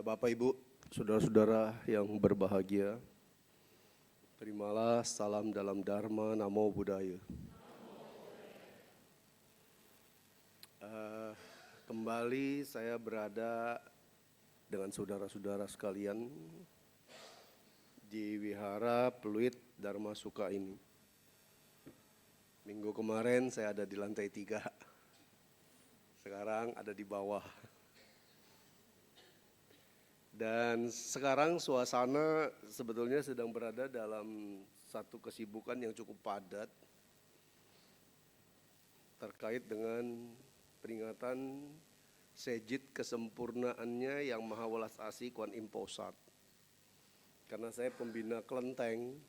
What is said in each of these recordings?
Bapak Ibu, saudara-saudara yang berbahagia, terimalah salam dalam Dharma Namo Buddhaya. Kembali saya berada dengan saudara-saudara sekalian di Wihara Pluit Dharma Suka ini. Minggu kemarin saya ada di lantai 3, sekarang ada di bawah. Dan sekarang suasana sebetulnya sedang berada dalam satu kesibukan yang cukup padat terkait dengan peringatan sejid kesempurnaannya Yang Maha Welas Asih Kuan Im Posat. Karena saya pembina kelenteng,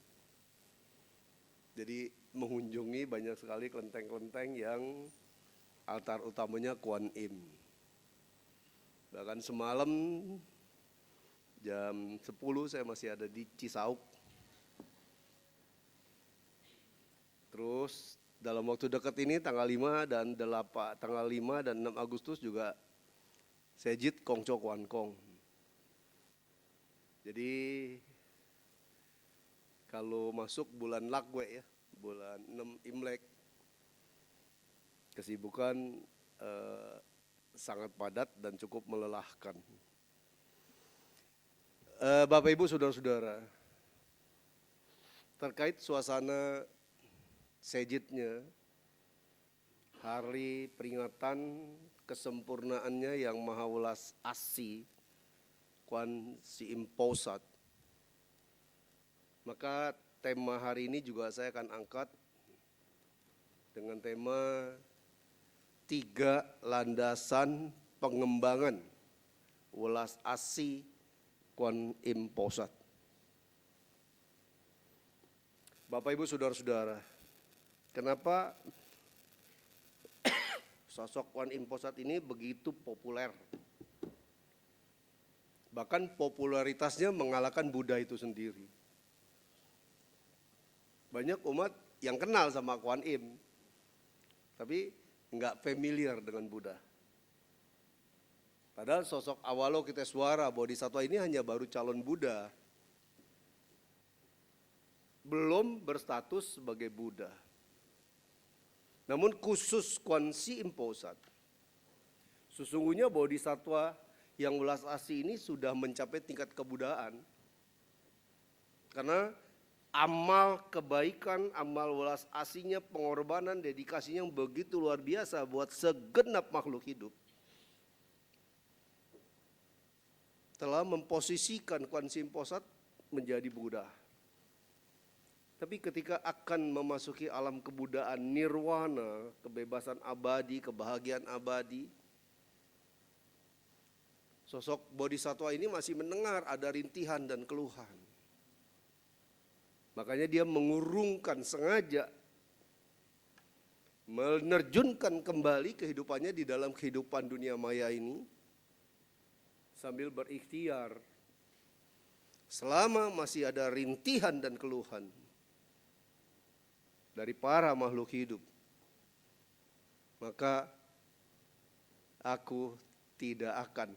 jadi mengunjungi banyak sekali kelenteng-kelenteng yang altar utamanya Kuan Im. Bahkan semalam jam 10 saya masih ada di Cisauk. Terus dalam waktu dekat ini tanggal 5 dan 6 Agustus juga sejid Kongco Kuan Kong. Jadi kalau masuk bulan Lagwe ya, bulan 6 Imlek, kesibukan sangat padat dan cukup melelahkan. Bapak Ibu saudara-saudara, terkait suasana sejidnya, hari peringatan kesempurnaannya Yang Maha Welas Asih Kuan Si Im Posat, maka tema hari ini juga saya akan angkat dengan tema 3 landasan pengembangan Welas Asih Kuan Im Posat. Bapak Ibu saudara-saudara, kenapa sosok Kuan Im Posat ini begitu populer? Bahkan popularitasnya mengalahkan Buddha itu sendiri. Banyak umat yang kenal sama Kuan Im, tapi enggak familiar dengan Buddha. Padahal sosok Avalokitesvara Bodhisattva ini hanya baru calon Buddha, belum berstatus sebagai Buddha. Namun khusus Kuan Si Im Posat, sesungguhnya Bodhisattva yang welas asih ini sudah mencapai tingkat kebudaan. Karena amal kebaikan, amal welas asihnya, pengorbanan, dedikasinya yang begitu luar biasa buat segenap makhluk hidup, telah memposisikan Kuan Si Im Posat menjadi Buddha. Tapi ketika akan memasuki alam kebudaan, nirwana, kebebasan abadi, kebahagiaan abadi, sosok Bodhisattva ini masih mendengar ada rintihan dan keluhan. Makanya dia mengurungkan sengaja, menerjunkan kembali kehidupannya di dalam kehidupan dunia maya ini, sambil berikhtiar, selama masih ada rintihan dan keluhan dari para makhluk hidup, maka aku tidak akan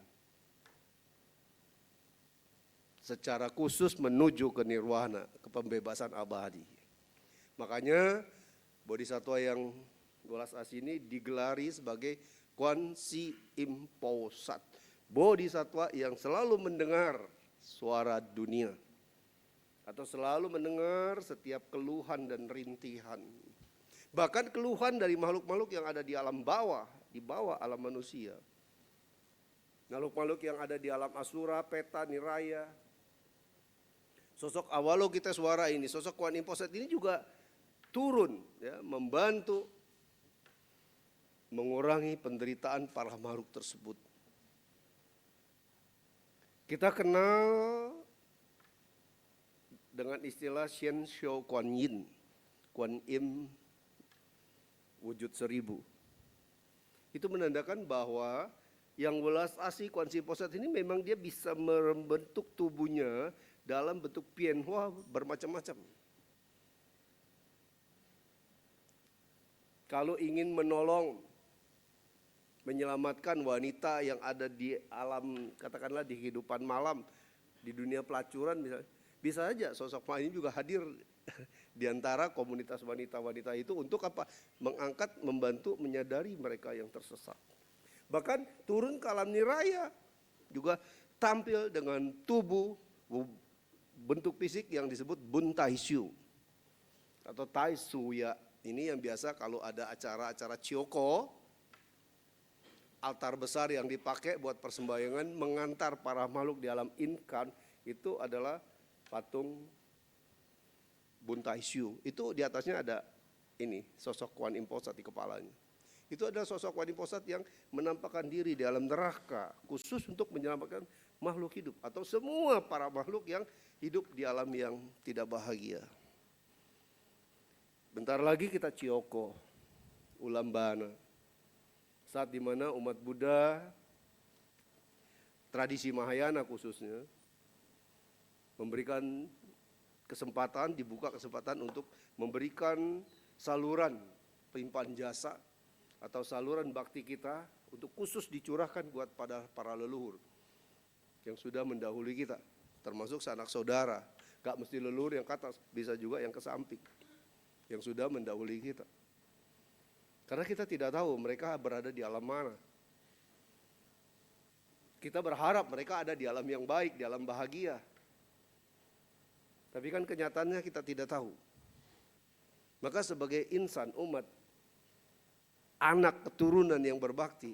secara khusus menuju ke nirwana, ke pembebasan abadi. Makanya Bodhisattva yang welas asih ini digelari sebagai Kuan Si Im Posat, Bodhisattva yang selalu mendengar suara dunia, atau selalu mendengar setiap keluhan dan rintihan. Bahkan keluhan dari makhluk-makhluk yang ada di alam bawah, di bawah alam manusia. Makhluk-makhluk yang ada di alam asura, peta, niraya. Sosok Avalokitesvara ini, sosok Kuan Im Posat ini juga turun ya, membantu mengurangi penderitaan para makhluk tersebut. Kita kenal dengan istilah Shen Shou Kuan Yin, Kuan Im wujud 1000. Itu menandakan bahwa yang welas asih Kuan Si Im Posat ini memang dia bisa membentuk tubuhnya dalam bentuk pianhua bermacam-macam. Kalau ingin menolong menyelamatkan wanita yang ada di alam, katakanlah di kehidupan malam, di dunia pelacuran misalnya. Bisa saja sosok Pak ini juga hadir di antara komunitas wanita-wanita itu untuk apa? Mengangkat, membantu, menyadari mereka yang tersesat. Bahkan turun ke alam niraya juga tampil dengan tubuh bentuk fisik yang disebut buntaisyu atau taisuya. Ini yang biasa kalau ada acara-acara Chioko, altar besar yang dipakai buat persembahyangan mengantar para makhluk di alam inkan, itu adalah patung buntaisyu. Itu di atasnya ada ini sosok Kuan Im Posat di kepalanya. Itu adalah sosok Kuan Im Posat yang menampakkan diri di alam neraka khusus untuk menyelamatkan makhluk hidup atau semua para makhluk yang hidup di alam yang tidak bahagia. Bentar lagi kita Chioko, Ulambana, saat dimana umat Buddha, tradisi Mahayana khususnya, memberikan kesempatan, dibuka kesempatan untuk memberikan saluran pelimpahan jasa atau saluran bakti kita untuk khusus dicurahkan buat pada para leluhur yang sudah mendahului kita, termasuk sanak saudara. Gak mesti leluhur yang ke atas, bisa juga yang ke samping, yang sudah mendahului kita. Karena kita tidak tahu mereka berada di alam mana. Kita berharap mereka ada di alam yang baik, di alam bahagia. Tapi kan kenyataannya kita tidak tahu. Maka sebagai insan, umat, anak keturunan yang berbakti,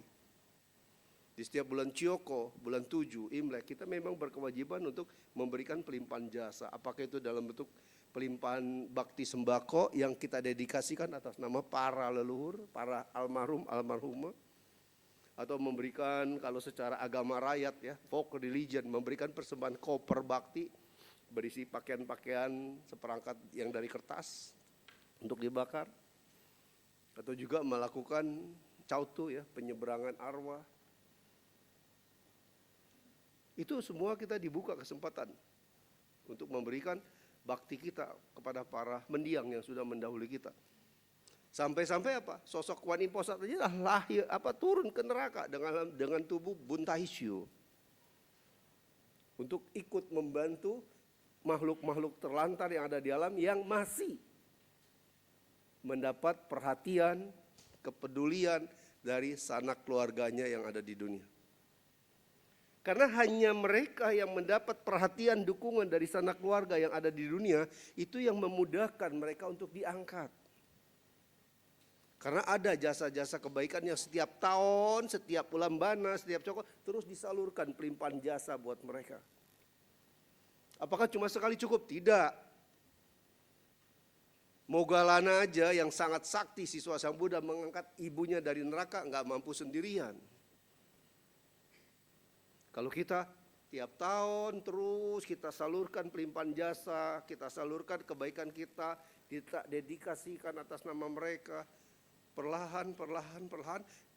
di setiap bulan Chioko, bulan 7, Imlek, kita memang berkewajiban untuk memberikan pelimpahan jasa. Apakah itu dalam bentuk pelimpahan bakti sembako yang kita dedikasikan atas nama para leluhur, para almarhum, almarhumah, atau memberikan kalau secara agama rakyat ya, folk religion, memberikan persembahan koper bakti berisi pakaian-pakaian seperangkat yang dari kertas untuk dibakar, atau juga melakukan cautu ya, penyeberangan arwah. Itu semua kita dibuka kesempatan untuk memberikan bakti kita kepada para mendiang yang sudah mendahului kita. Sampai-sampai apa? Sosok Kuan Im Posat aja lahir turun ke neraka dengan tubuh buntaisyu untuk ikut membantu makhluk-makhluk terlantar yang ada di alam yang masih mendapat perhatian, kepedulian dari sanak keluarganya yang ada di dunia. Karena hanya mereka yang mendapat perhatian, dukungan dari sanak keluarga yang ada di dunia, itu yang memudahkan mereka untuk diangkat. Karena ada jasa-jasa kebaikan yang setiap tahun, setiap Ulambana, setiap Chioko terus disalurkan pelimpahan jasa buat mereka. Apakah cuma sekali cukup? Tidak. Moggallana aja yang sangat sakti, siswa Sang Buddha mengangkat ibunya dari neraka nggak mampu sendirian. Kalau kita tiap tahun terus kita salurkan pelimpahan jasa, kita salurkan kebaikan kita dedikasikan atas nama mereka, perlahan,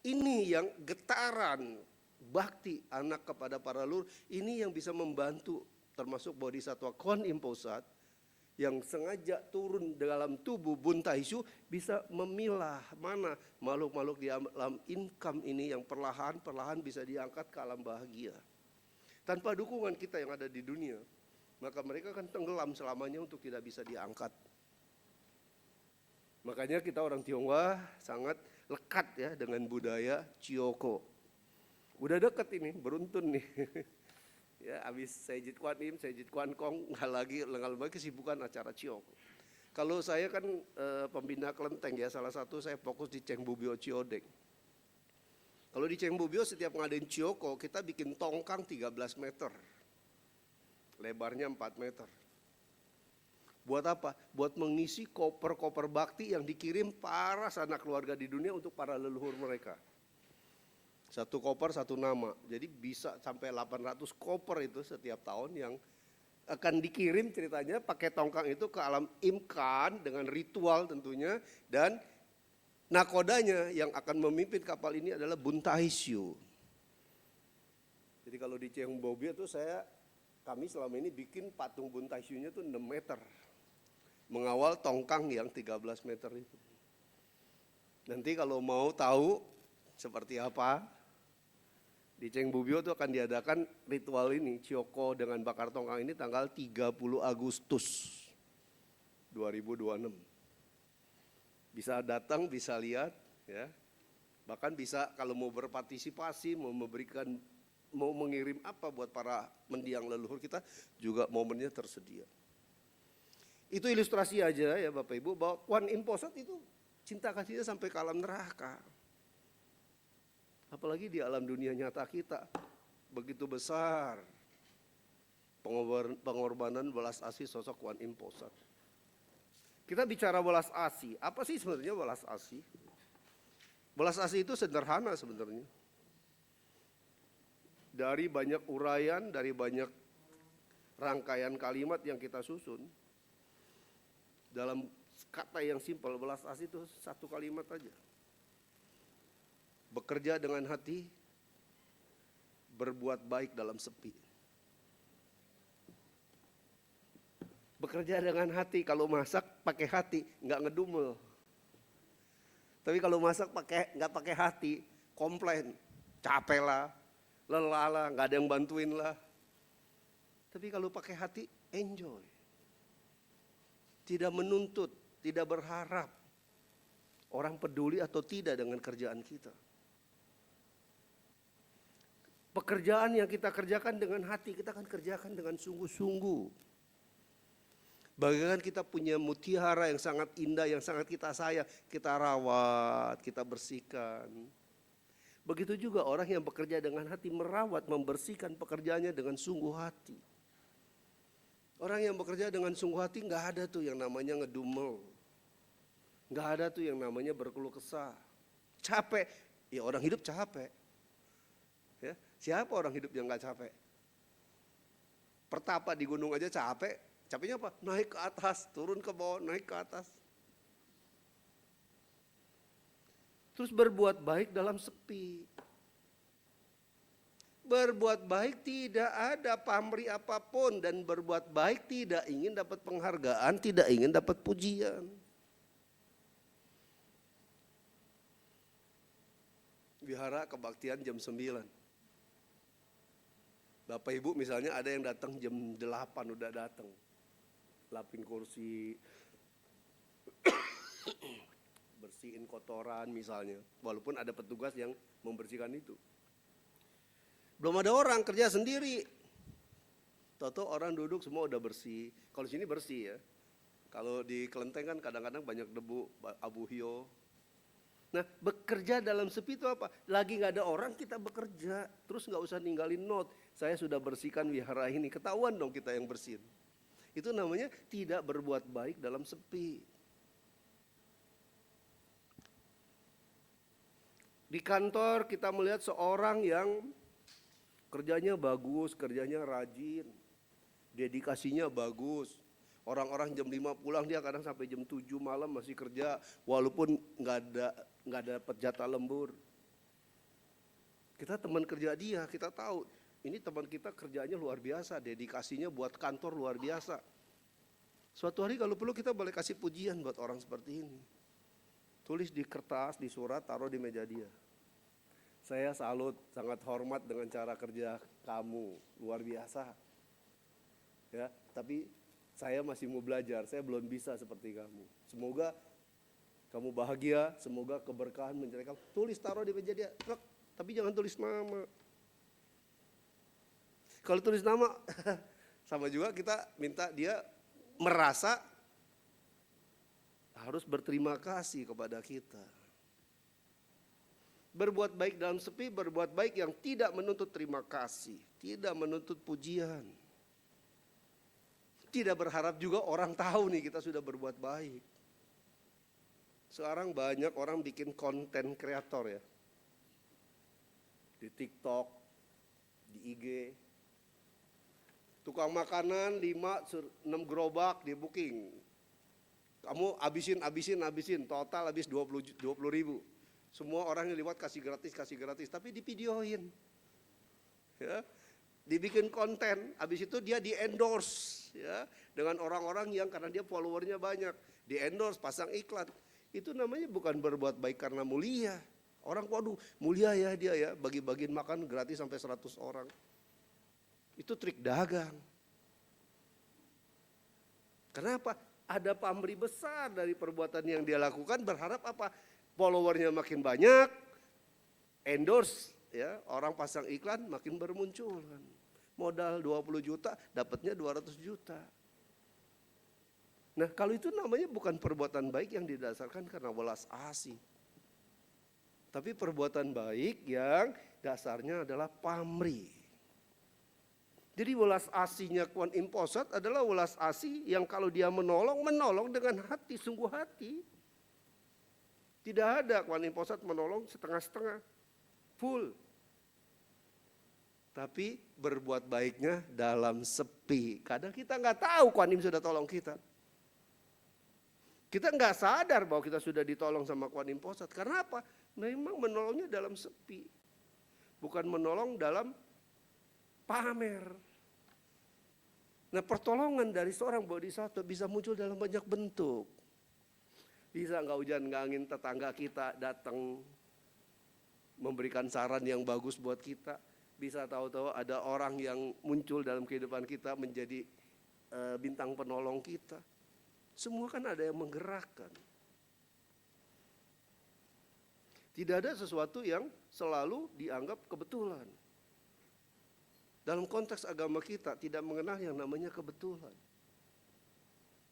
ini yang getaran bakti anak kepada para leluhur, ini yang bisa membantu termasuk Bodhisattva Kuan Im Posat yang sengaja turun dalam tubuh buntaisyu bisa memilah mana makhluk-makhluk di alam income ini yang perlahan bisa diangkat ke alam bahagia. Tanpa dukungan kita yang ada di dunia, maka mereka akan tenggelam selamanya untuk tidak bisa diangkat. Makanya kita orang Tionghoa sangat lekat ya dengan budaya Chioko. Udah deket ini, beruntun nih. Ya, habis Sejit Kuan Im, Sejit Kuan Kong, nggak lagi kesibukan acara Chioko. Kalau saya kan pembina kelenteng ya, salah satu saya fokus di Cheng Bubio Chiodeng. Kalau di Cheng Bubio setiap ngadain Chioko, kita bikin tongkang 13 meter. Lebarnya 4 meter. Buat apa? Buat mengisi koper-koper bakti yang dikirim para sanak keluarga di dunia untuk para leluhur mereka. Satu koper satu nama, jadi bisa sampai 800 koper itu setiap tahun yang akan dikirim ceritanya pakai tongkang itu ke alam imkan dengan ritual tentunya, dan nakodanya yang akan memimpin kapal ini adalah buntaisyu. Jadi kalau di Cheng Bubio itu kami selama ini bikin patung buntaisyunya tuh 6 meter. Mengawal tongkang yang 13 meter itu. Nanti kalau mau tahu seperti apa? Di Ceng Bubio itu akan diadakan ritual ini, Cioko dengan bakar tongkang ini tanggal 30 Agustus 2026. Bisa datang, bisa lihat, ya. Bahkan bisa kalau mau berpartisipasi, mau mengirim apa buat para mendiang leluhur kita, juga momennya tersedia. Itu ilustrasi aja ya Bapak Ibu, bahwa Kuan Im Posat itu cinta kasihnya sampai ke alam neraka. Apalagi di alam dunia nyata kita, begitu besar pengorbanan belas asih sosok Kuan Im Posat. Kita bicara belas asih, apa sih sebenarnya belas asih? Belas asih itu sederhana sebenarnya. Dari banyak uraian, dari banyak rangkaian kalimat yang kita susun, dalam kata yang simpel, belas asih itu satu kalimat aja. Bekerja dengan hati, berbuat baik dalam sepi. Bekerja dengan hati, kalau masak pakai hati, nggak ngedumel. Tapi kalau masak nggak pakai hati, komplain, capek lah, lelah lah, nggak ada yang bantuin lah. Tapi kalau pakai hati, enjoy. Tidak menuntut, tidak berharap orang peduli atau tidak dengan kerjaan kita. Pekerjaan yang kita kerjakan dengan hati, kita akan kerjakan dengan sungguh-sungguh. Bagaikan kita punya mutiara yang sangat indah, yang sangat kita sayang, kita rawat, kita bersihkan. Begitu juga orang yang bekerja dengan hati, merawat, membersihkan pekerjaannya dengan sungguh hati. Orang yang bekerja dengan sungguh hati nggak ada tuh yang namanya ngedumel. Nggak ada tuh yang namanya berkeluh kesah. Capek, ya orang hidup capek. Ya, siapa orang hidup yang nggak capek? Pertapa di gunung aja capek. Capeknya apa? Naik ke atas, turun ke bawah, naik ke atas. Terus berbuat baik dalam sepi. Berbuat baik tidak ada pamrih apapun, dan berbuat baik tidak ingin dapat penghargaan, tidak ingin dapat pujian. Wihara kebaktian jam 9. Bapak Ibu misalnya ada yang datang jam 8 udah datang. Lapin kursi, bersihin kotoran misalnya. Walaupun ada petugas yang membersihkan itu. Belum ada orang, kerja sendiri. Toto orang duduk semua udah bersih. Kalau sini bersih ya. Kalau di Kelenteng kan kadang-kadang banyak debu, abu hio. Nah, bekerja dalam sepi itu apa? Lagi nggak ada orang kita bekerja. Terus nggak usah ninggalin note. Saya sudah bersihkan wihara ini. Ketahuan dong kita yang bersihin. Itu namanya tidak berbuat baik dalam sepi. Di kantor kita melihat seorang yang kerjanya bagus, kerjanya rajin, dedikasinya bagus. Orang-orang jam 5 pulang, dia kadang sampai jam 7 malam masih kerja, walaupun nggak dapat jatah lembur. Kita teman kerja dia, kita tahu ini teman kita kerjanya luar biasa, dedikasinya buat kantor luar biasa. Suatu hari kalau perlu kita boleh kasih pujian buat orang seperti ini. Tulis di kertas, di surat, taruh di meja dia. Saya salut, sangat hormat dengan cara kerja kamu, luar biasa. Ya, tapi saya masih mau belajar, saya belum bisa seperti kamu. Semoga kamu bahagia, semoga keberkahan menyertai kamu. Tulis, taruh di meja dia, tapi jangan tulis nama. Kalau tulis nama, sama juga kita minta dia merasa harus berterima kasih kepada kita. Berbuat baik dalam sepi, berbuat baik yang tidak menuntut terima kasih, tidak menuntut pujian. Tidak berharap juga orang tahu nih kita sudah berbuat baik. Sekarang banyak orang bikin konten kreator ya. Di TikTok, di IG. Tukang makanan 5-6 gerobak di booking. Kamu habisin, total habis 20 ribu. Semua orang yang lewat kasih gratis, tapi divideoin. Ya, dibikin konten, habis itu dia di-endorse ya, dengan orang-orang yang karena dia followernya banyak, di-endorse, pasang iklan. Itu namanya bukan berbuat baik karena mulia. Orang waduh mulia ya dia ya, bagi-bagiin makan gratis sampai 100 orang. Itu trik dagang. Kenapa? Ada pamrih besar dari perbuatan yang dia lakukan, berharap apa? Followernya makin banyak, endorse ya, orang pasang iklan makin bermunculan. Modal 20 juta, dapatnya 200 juta. Nah, kalau itu namanya bukan perbuatan baik yang didasarkan karena welas asih. Tapi perbuatan baik yang dasarnya adalah pamrih. Jadi welas asihnya Kuan Im Posat adalah welas asih yang kalau dia menolong dengan hati, sungguh hati. Tidak ada Kuan Im Posat menolong setengah-setengah, full. Tapi berbuat baiknya dalam sepi. Kadang kita nggak tahu Kuan Im sudah tolong kita. Kita nggak sadar bahwa kita sudah ditolong sama Kuan Im Posat. Karena apa? Memang menolongnya dalam sepi. Bukan menolong dalam pamer. Nah, pertolongan dari seorang bodhisattva bisa muncul dalam banyak bentuk. Bisa nggak hujan nggak angin, tetangga kita datang memberikan saran yang bagus buat kita. Bisa tahu-tahu ada orang yang muncul dalam kehidupan kita menjadi bintang penolong kita. Semua kan ada yang menggerakkan. Tidak ada sesuatu yang selalu dianggap kebetulan. Dalam konteks agama kita tidak mengenal yang namanya kebetulan.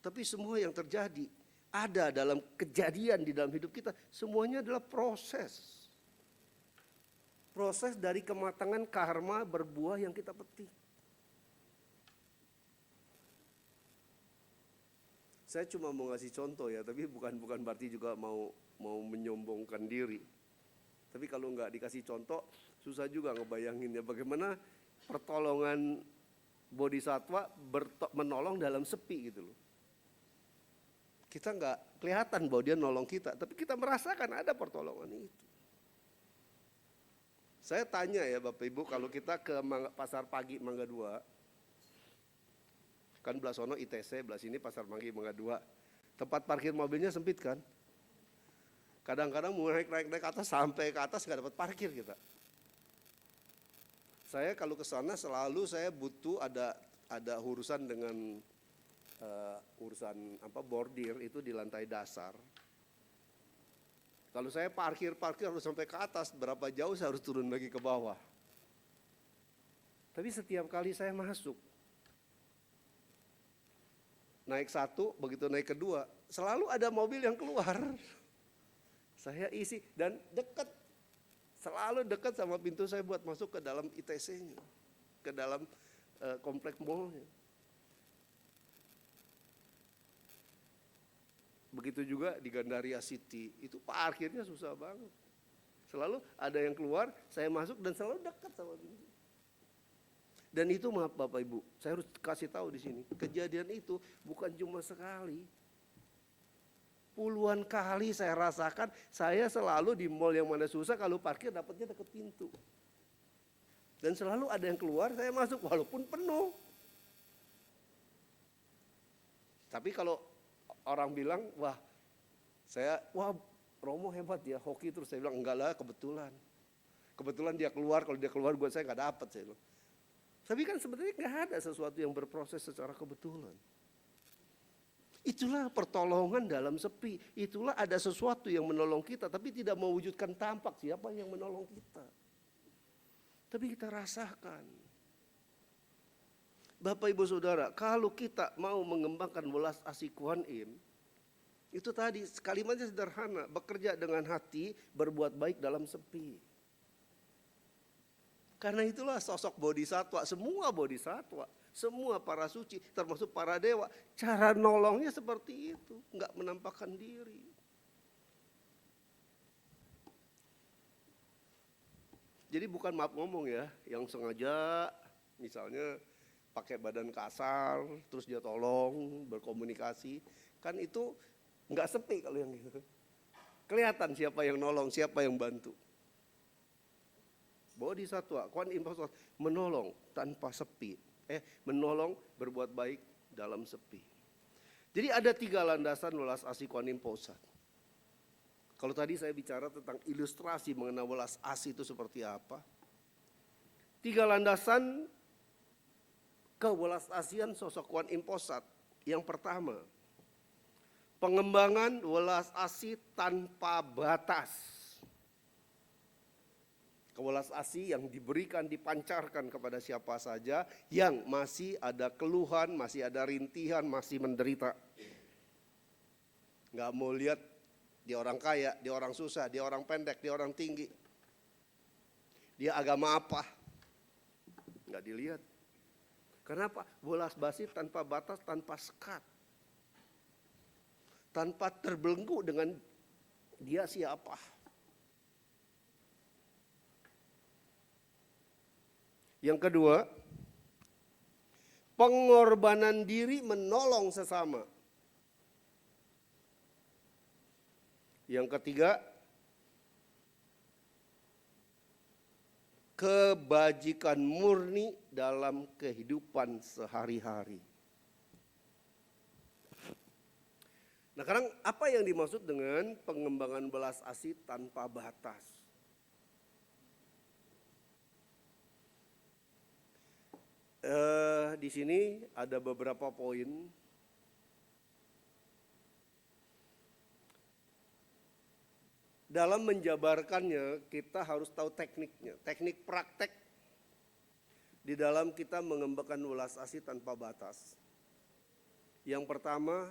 Tapi semua yang terjadi ada dalam kejadian di dalam hidup kita, semuanya adalah proses. Proses dari kematangan karma berbuah yang kita petik. Saya cuma mau ngasih contoh ya, tapi bukan berarti juga mau menyombongkan diri. Tapi kalau nggak dikasih contoh, susah juga ngebayanginnya bagaimana pertolongan bodhisattva menolong dalam sepi gitu loh. Kita nggak kelihatan bahwa dia nolong kita, tapi kita merasakan ada pertolongan itu. Saya tanya ya Bapak Ibu, kalau kita ke Pasar Pagi Mangga 2, kan belah sono ITC, belah sini Pasar Manggi Mangga 2. Tempat parkir mobilnya sempit kan? Kadang-kadang mau naik ke atas, sampai ke atas nggak dapat parkir kita. Saya kalau ke sana selalu saya butuh ada urusan dengan urusan bordir itu di lantai dasar. Kalau saya parkir harus sampai ke atas, berapa jauh saya harus turun lagi ke bawah. Tapi setiap kali saya masuk, naik satu, begitu naik kedua, selalu ada mobil yang keluar. Saya isi dan dekat, selalu dekat sama pintu saya buat masuk ke dalam ITC-nya, ke dalam komplek mall-nya. Begitu juga di Gandaria City, itu parkirnya susah banget. Selalu ada yang keluar, saya masuk dan selalu dekat sama pintu. Dan itu maaf Bapak Ibu, saya harus kasih tahu di sini, kejadian itu bukan cuma sekali. Puluhan kali saya rasakan, saya selalu di mall yang mana susah kalau parkir dapatnya dekat pintu. Dan selalu ada yang keluar, saya masuk walaupun penuh. Tapi kalau orang bilang, wah Romo hebat ya, hoki terus. Saya bilang enggak lah, kebetulan. Kebetulan dia keluar, kalau dia keluar saya nggak dapat. Saya bilang. Tapi kan sebenarnya nggak ada sesuatu yang berproses secara kebetulan. Itulah pertolongan dalam sepi. Itulah ada sesuatu yang menolong kita, tapi tidak mewujudkan tampak siapa yang menolong kita. Tapi kita rasakan. Bapak Ibu Saudara, kalau kita mau mengembangkan welas asih Kuan Im, itu tadi kalimatnya sederhana, bekerja dengan hati, berbuat baik dalam sepi. Karena itulah sosok bodhisattva, semua para suci, termasuk para dewa, cara nolongnya seperti itu, enggak menampakkan diri. Jadi bukan maaf ngomong ya, yang sengaja misalnya pakai badan kasar, terus dia tolong, berkomunikasi, kan itu enggak sepi kalau yang gitu. Kelihatan siapa yang nolong, siapa yang bantu. Bodhisattva, Kuan Im Posat menolong tanpa sepi. Menolong berbuat baik dalam sepi. Jadi ada 3 landasan welas asih Kuan Im Posat. Kalau tadi saya bicara tentang ilustrasi mengenai welas asih itu seperti apa. 3 landasan kewelas asihan sosok Kuan Im Posat. Yang pertama, pengembangan welas asih tanpa batas. Welas asih yang diberikan, dipancarkan kepada siapa saja yang masih ada keluhan, masih ada rintihan, masih menderita. Nggak mau lihat dia orang kaya, dia orang susah, dia orang pendek, dia orang tinggi. Dia agama apa? Nggak dilihat. Kenapa? Welas basi tanpa batas, tanpa sekat. Tanpa terbelenggu dengan dia siapa. Yang kedua, pengorbanan diri menolong sesama. Yang ketiga, kebajikan murni dalam kehidupan sehari-hari. Nah, sekarang apa yang dimaksud dengan pengembangan belas asih tanpa batas? Di sini ada beberapa poin. Dalam menjabarkannya kita harus tahu tekniknya, teknik praktek di dalam kita mengembangkan welas asih tanpa batas. Yang pertama,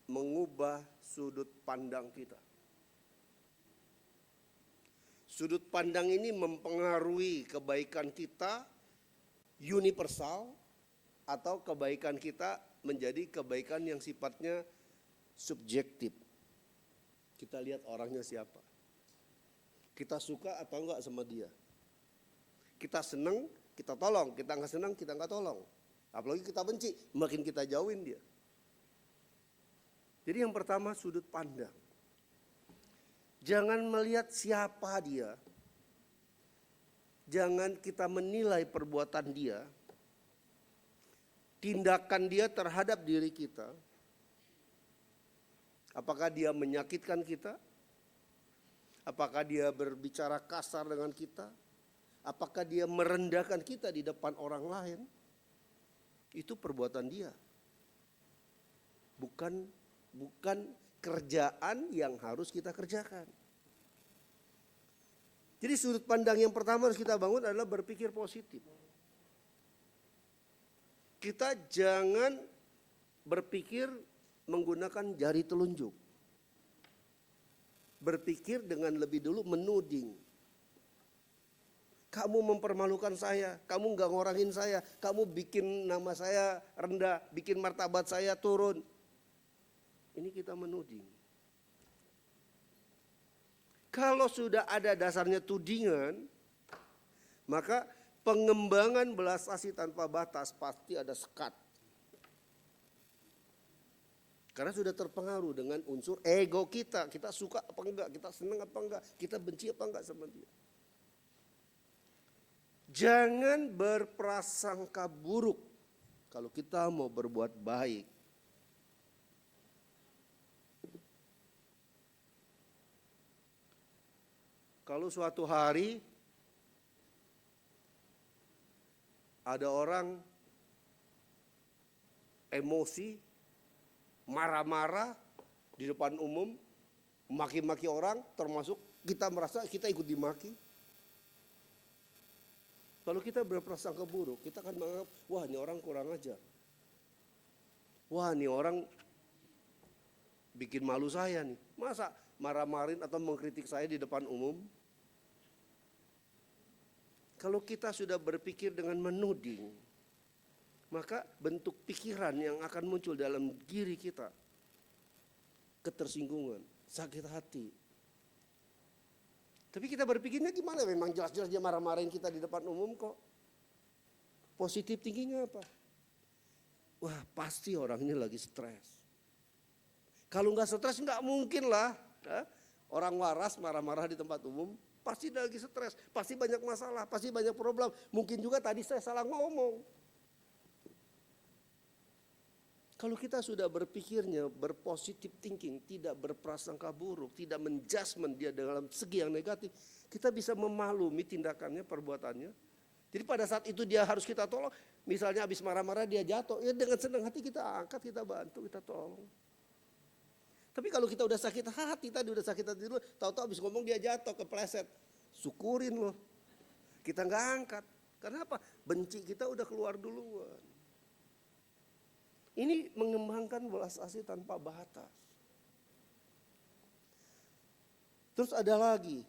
mengubah sudut pandang kita. Sudut pandang ini mempengaruhi kebaikan kita universal atau kebaikan kita menjadi kebaikan yang sifatnya subjektif. Kita lihat orangnya siapa. Kita suka atau enggak sama dia. Kita senang, kita tolong. Kita enggak senang, kita enggak tolong. Apalagi kita benci, makin kita jauhin dia. Jadi yang pertama sudut pandang. Jangan melihat siapa dia. Jangan kita menilai perbuatan dia, tindakan dia terhadap diri kita. Apakah dia menyakitkan kita? Apakah dia berbicara kasar dengan kita? Apakah dia merendahkan kita di depan orang lain? Itu perbuatan dia. Bukan kerjaan yang harus kita kerjakan. Jadi sudut pandang yang pertama harus kita bangun adalah berpikir positif. Kita jangan berpikir menggunakan jari telunjuk. Berpikir dengan lebih dulu menuding. Kamu mempermalukan saya, kamu gak ngorangin saya, kamu bikin nama saya rendah, bikin martabat saya turun. Ini kita menuding. Kalau sudah ada dasarnya tudingan, maka pengembangan belas asih tanpa batas pasti ada sekat. Karena sudah terpengaruh dengan unsur ego kita. Kita suka apa enggak, kita senang apa enggak, kita benci apa enggak sama dia. Jangan berprasangka buruk kalau kita mau berbuat baik. Kalau suatu hari ada orang emosi, marah-marah di depan umum, maki-maki orang, termasuk kita merasa kita ikut dimaki. Kalau kita berprasangka buruk, kita akan menganggap, wah ini orang kurang ajar. Wah ini orang bikin malu saya nih. Masa marah-marahin atau mengkritik saya di depan umum? Kalau kita sudah berpikir dengan menuding, maka bentuk pikiran yang akan muncul dalam diri kita, ketersinggungan, sakit hati. Tapi kita berpikirnya gimana? Memang jelas-jelas dia marah-marahin kita di depan umum kok. Positif tingginya apa? Wah pasti orangnya lagi stres. Kalau nggak stres nggak mungkin lah. Orang waras marah-marah di tempat umum. Pasti lagi stres, pasti banyak masalah, pasti banyak problem. Mungkin juga tadi saya salah ngomong. Kalau kita sudah berpikirnya berpositif thinking, tidak berprasangka buruk, tidak menjudgment dia dalam segi yang negatif, kita bisa memaklumi tindakannya, perbuatannya. Jadi pada saat itu dia harus kita tolong, misalnya habis marah-marah dia jatuh, ya dengan senang hati kita angkat, kita bantu, kita tolong. Tapi kalau kita udah sakit hati, tadi udah sakit hati dulu, tahu-tahu habis ngomong dia jatuh, kepleset, syukurin loh. Kita nggak angkat, karena apa? Benci kita udah keluar duluan. Ini mengembangkan belas asih tanpa batas. Terus ada lagi,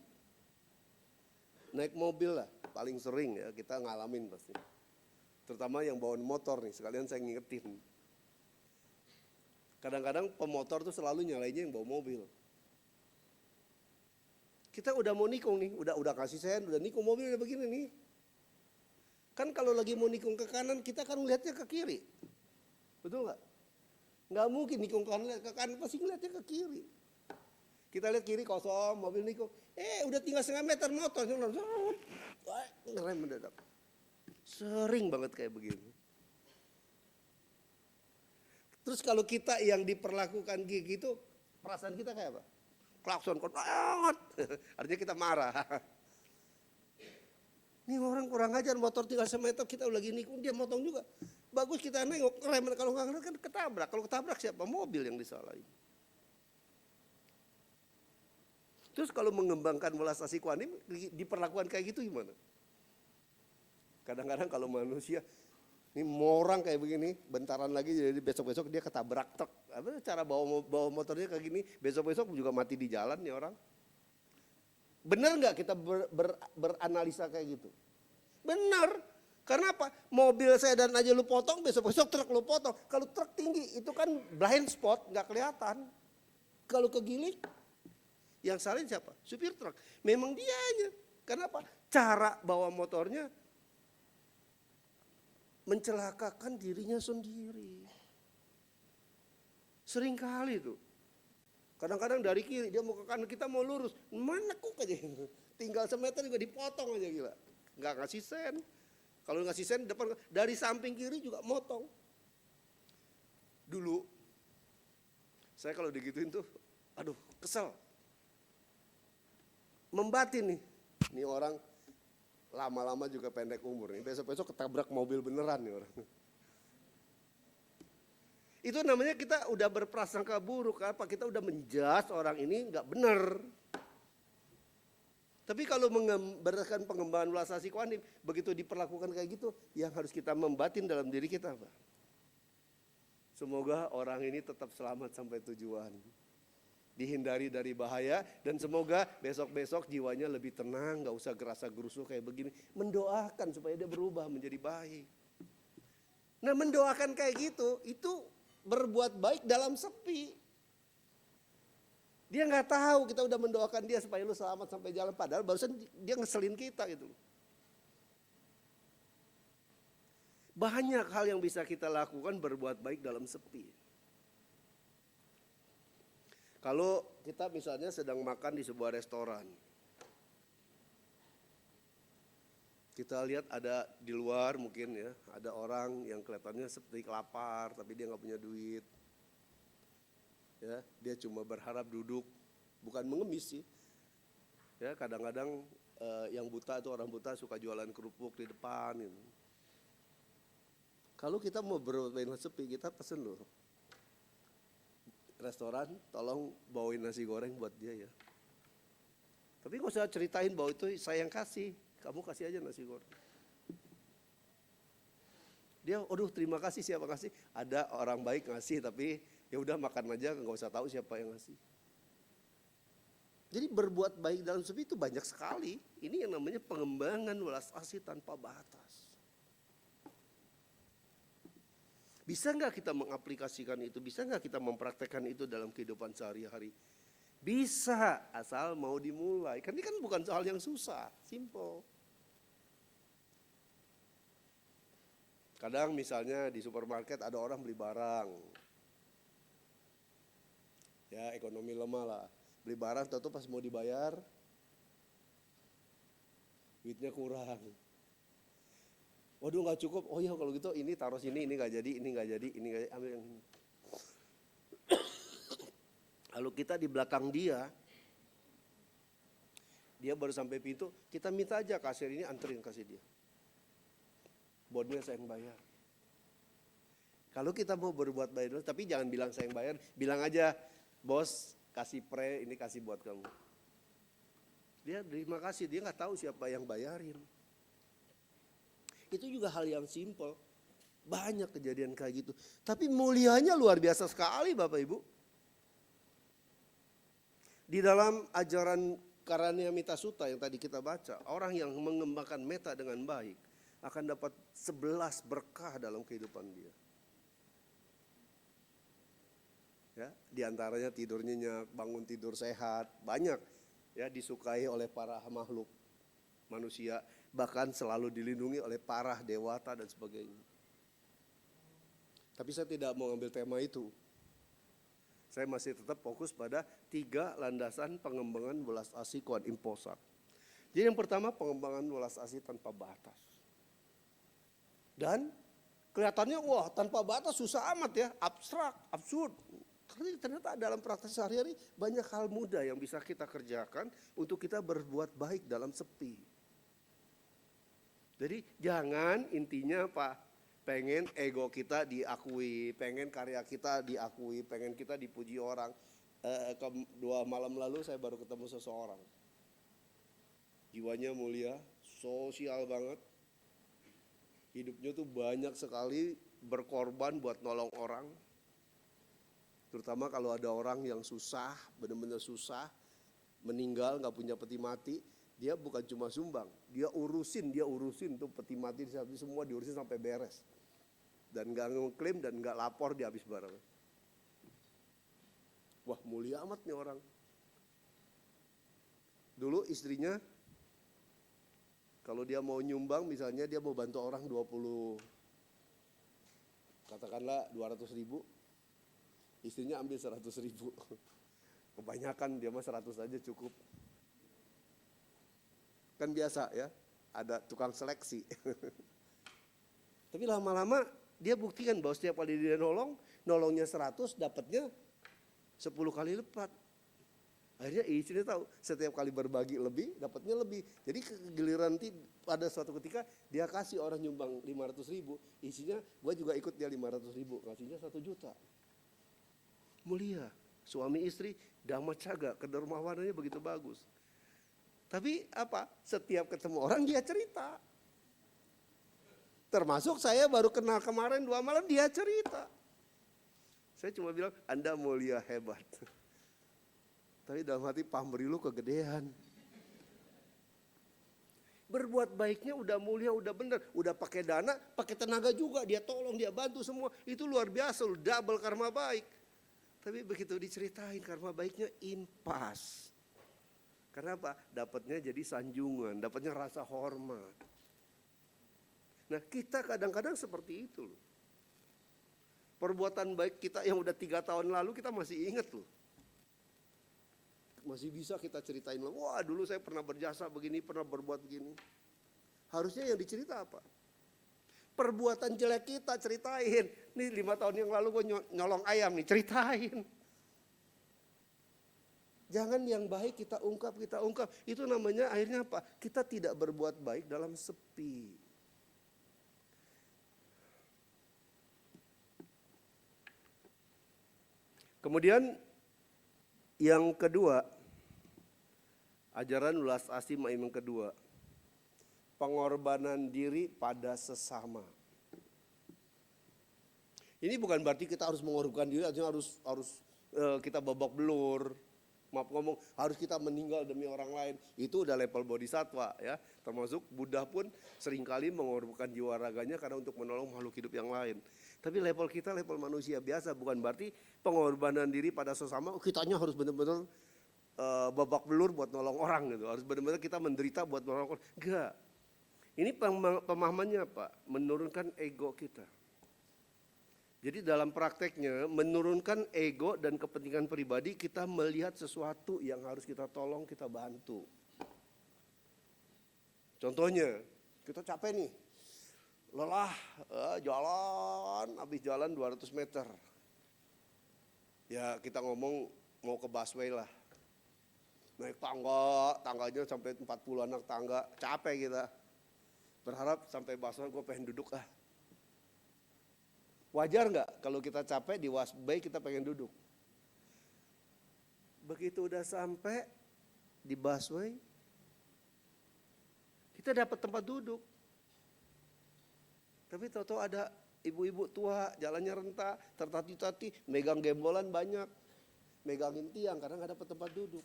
naik mobil lah, paling sering ya kita ngalamin pasti. Terutama yang bawa motor nih, sekalian saya ngingetin. Kadang-kadang pemotor tuh selalu nyalainnya yang bawa mobil. Kita udah mau nikung nih, udah kasih sen, udah nikung mobil udah begini nih. Kan kalau lagi mau nikung ke kanan, kita kan melihatnya ke kiri. Betul nggak? Nggak mungkin nikung ke kanan, pasti ngeliatnya ke kiri. Kita lihat kiri kosong, mobil nikung. Udah tinggal setengah meter motor, ngerem mendadak. Sering banget kayak begini. Terus kalau kita yang diperlakukan gitu, perasaan kita kayak apa? Klakson, artinya kita marah. Ini orang kurang ajar, motor tinggal semeter, kita lagi nikung, dia motong juga. Bagus kita nengok, rem, kalau nggak ngerem kan ketabrak. Kalau ketabrak siapa? Mobil yang disalahin. Terus kalau mengembangkan welas asih kuanim, diperlakukan kayak gitu gimana? Kadang-kadang kalau manusia, ini orang kayak begini, bentaran lagi jadi besok-besok dia ketabrak truk. Apa cara bawa motornya kayak gini, besok-besok juga mati di jalan nih orang. Benar nggak kita beranalisa kayak gitu? Benar. Karena apa? Mobil sedan aja lu potong, besok-besok truk lu potong. Kalau truk tinggi itu kan blind spot, nggak kelihatan. Kalau kegiling, yang salin siapa? Supir truk. Memang dia aja. Kenapa? Cara bawa motornya mencelakakan dirinya sendiri. Sering kali tuh. Kadang-kadang dari kiri dia mau ke kanan, kita mau lurus, menekuk aja. Tinggal semeter juga dipotong aja gila. Nggak ngasih sen. Kalau ngasih sen depan, dari samping kiri juga motong. Dulu saya kalau digituin tuh, aduh kesel. Membatin nih. Ini orang lama-lama juga pendek umur nih. Besok-besok ketabrak mobil beneran nih orang. Itu namanya kita udah berprasangka buruk. Apa? Kita udah menjudge orang ini nggak benar. Tapi kalau berdasarkan pengembangan welas asih kuanim, begitu diperlakukan kayak gitu, yang harus kita membatin dalam diri kita apa? Semoga orang ini tetap selamat sampai tujuan. Dihindari dari bahaya, dan semoga besok-besok jiwanya lebih tenang, gak usah gerasa gerusu kayak begini. Mendoakan supaya dia berubah menjadi baik. Nah mendoakan kayak gitu, itu berbuat baik dalam sepi. Dia nggak tahu kita udah mendoakan dia supaya lu selamat sampai jalan, padahal barusan dia ngeselin kita gitu. Banyak hal yang bisa kita lakukan berbuat baik dalam sepi. Kalau kita misalnya sedang makan di sebuah restoran, kita lihat ada di luar mungkin ya, ada orang yang kelihatannya seperti lapar tapi dia nggak punya duit. Ya, dia cuma berharap duduk, bukan mengemis sih. Ya, kadang-kadang yang buta itu orang buta suka jualan kerupuk di depan. Gitu. Kalau kita mau bermain sepi, kita pesen loh. Restoran, tolong bawain nasi goreng buat dia ya. Tapi nggak usah ceritain bahwa itu saya yang kasih, kamu kasih aja nasi goreng. Dia, aduh terima kasih, siapa kasih? Ada orang baik ngasih tapi ya udah makan aja, nggak usah tahu siapa yang ngasih. Jadi berbuat baik dalam sepi itu banyak sekali. Ini yang namanya pengembangan welas asih tanpa batas. Bisa nggak kita mengaplikasikan itu? Bisa nggak kita mempraktekkan itu dalam kehidupan sehari-hari? Bisa, asal mau dimulai. Kan ini kan bukan soal yang susah, simple. Kadang misalnya di supermarket ada orang beli barang. Ya ekonomi lemah lah. Beli barang tentu pas mau dibayar, duitnya kurang. Waduh nggak cukup, oh ya kalau gitu ini taruh sini, ini nggak jadi, ini nggak jadi, ini nggak jadi, ambil yang ini. Lalu kita di belakang dia baru sampai pintu, kita minta aja kasir ini anterin kasih dia. Bonnya saya yang bayar. Kalau kita mau berbuat baik dulu, tapi jangan bilang saya yang bayar, bilang aja, bos kasih ini kasih buat kamu. Dia terima kasih, dia nggak tahu siapa yang bayarin. Itu juga hal yang simple. Banyak kejadian kayak gitu. Tapi mulianya luar biasa sekali Bapak Ibu. Di dalam ajaran Karania Mita Sutta yang tadi kita baca, orang yang mengembangkan meta dengan baik akan dapat 11 berkah dalam kehidupan dia. Ya, di antaranya tidur nyenyak, bangun tidur sehat, banyak ya disukai oleh para makhluk manusia, bahkan selalu dilindungi oleh para dewata dan sebagainya. Tapi saya tidak mau ambil tema itu. Saya masih tetap fokus pada 3 landasan pengembangan welas asih Kuan Im Po Sak. Jadi yang pertama pengembangan welas asih tanpa batas. Dan kelihatannya wah tanpa batas susah amat ya, abstrak, absurd. Tapi ternyata dalam praktek sehari-hari banyak hal mudah yang bisa kita kerjakan untuk kita berbuat baik dalam sepi. Jadi jangan intinya apa? Pengen ego kita diakui, pengen karya kita diakui, pengen kita dipuji orang. 2 malam lalu saya baru ketemu seseorang. Jiwanya mulia, sosial banget. Hidupnya tuh banyak sekali berkorban buat nolong orang. Terutama kalau ada orang yang susah, benar-benar susah, meninggal gak punya peti mati. Dia bukan cuma sumbang, dia urusin tuh peti mati semua diurusin sampai beres. Dan gak ngeklaim dan gak lapor dia habis barang. Wah mulia amat nih orang. Dulu istrinya, kalau dia mau nyumbang misalnya dia mau bantu orang 20, katakanlah 200.000, istrinya ambil 100.000. Kebanyakan dia mah 100 aja cukup. Kan biasa ya, ada tukang seleksi. Tapi lama-lama dia buktikan bahwa setiap kali dia nolongnya 100, dapatnya 10 kali lipat. Akhirnya istrinya tahu, setiap kali berbagi lebih, dapatnya lebih. Jadi giliran pada suatu ketika dia kasih orang nyumbang 500.000, isinya gue juga ikut dia 500.000, ngasihnya 1 juta. Mulia, suami istri, damai caga, kedermawanannya begitu bagus. Tapi apa? Setiap ketemu orang dia cerita. Termasuk saya baru kenal kemarin 2 malam dia cerita. Saya cuma bilang Anda mulia hebat. Tapi dalam hati pamrih lu kegedean. Berbuat baiknya udah mulia, udah benar. Udah pakai dana, pakai tenaga juga. Dia tolong, dia bantu semua. Itu luar biasa, lu double karma baik. Tapi begitu diceritain karma baiknya impas. Karena apa? Dapatnya jadi sanjungan, dapatnya rasa hormat. Nah kita kadang-kadang seperti itu loh. Perbuatan baik kita yang udah 3 tahun lalu kita masih ingat loh. Masih bisa kita ceritain, wah dulu saya pernah berjasa begini, pernah berbuat begini. Harusnya yang dicerita apa? Perbuatan jelek kita ceritain. Nih 5 tahun yang lalu gue nyolong ayam nih, ceritain. Jangan yang baik kita ungkap. Itu namanya akhirnya apa? Kita tidak berbuat baik dalam sepi. Kemudian yang kedua, ajaran welas asih yang kedua, pengorbanan diri pada sesama. Ini bukan berarti kita harus mengorbankan diri, artinya harus kita babak belur. Maaf ngomong, harus kita meninggal demi orang lain. Itu udah level bodhisatwa ya. Termasuk Buddha pun seringkali mengorbankan jiwa raganya karena untuk menolong makhluk hidup yang lain. Tapi level kita level manusia biasa, bukan berarti pengorbanan diri pada sesama kitanya harus benar-benar babak belur buat nolong orang gitu. Harus benar-benar kita menderita buat nolong orang. Enggak. Ini pemahamannya apa? Menurunkan ego kita. Jadi dalam prakteknya menurunkan ego dan kepentingan pribadi, kita melihat sesuatu yang harus kita tolong, kita bantu. Contohnya, kita capek nih, lelah, habis jalan 200 meter. Ya kita ngomong mau ke busway lah. Naik tangga, tangganya sampai 40 anak tangga, capek kita. Berharap sampai busway gue pengen duduk ah. Wajar nggak kalau kita capek di busway kita pengen duduk? Begitu udah sampai di busway, kita dapat tempat duduk. Tapi tahu-tahu ada ibu-ibu tua, jalannya renta, tertati-tati, megang gembolan banyak, megangin tiang karena nggak dapat tempat duduk.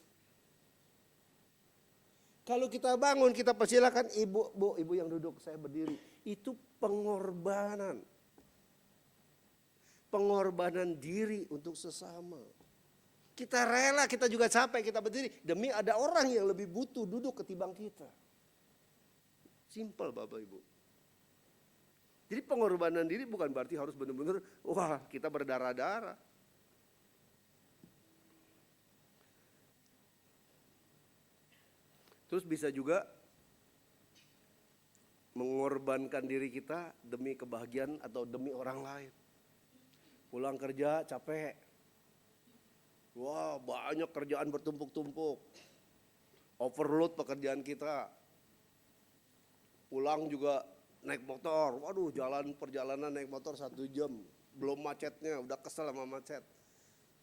Kalau kita bangun, kita persilakan ibu yang duduk, saya berdiri. Itu pengorbanan. Pengorbanan diri untuk sesama. Kita rela, kita juga capek, kita berdiri demi ada orang yang lebih butuh duduk ketimbang kita. Simpel Bapak Ibu. Jadi pengorbanan diri bukan berarti harus benar-benar wah kita berdarah-darah. Terus bisa juga mengorbankan diri kita demi kebahagiaan atau demi orang lain. Pulang kerja capek. Wah banyak kerjaan bertumpuk-tumpuk. Overload pekerjaan kita. Pulang juga naik motor. Waduh perjalanan naik motor 1 jam. Belum macetnya, udah kesel sama macet.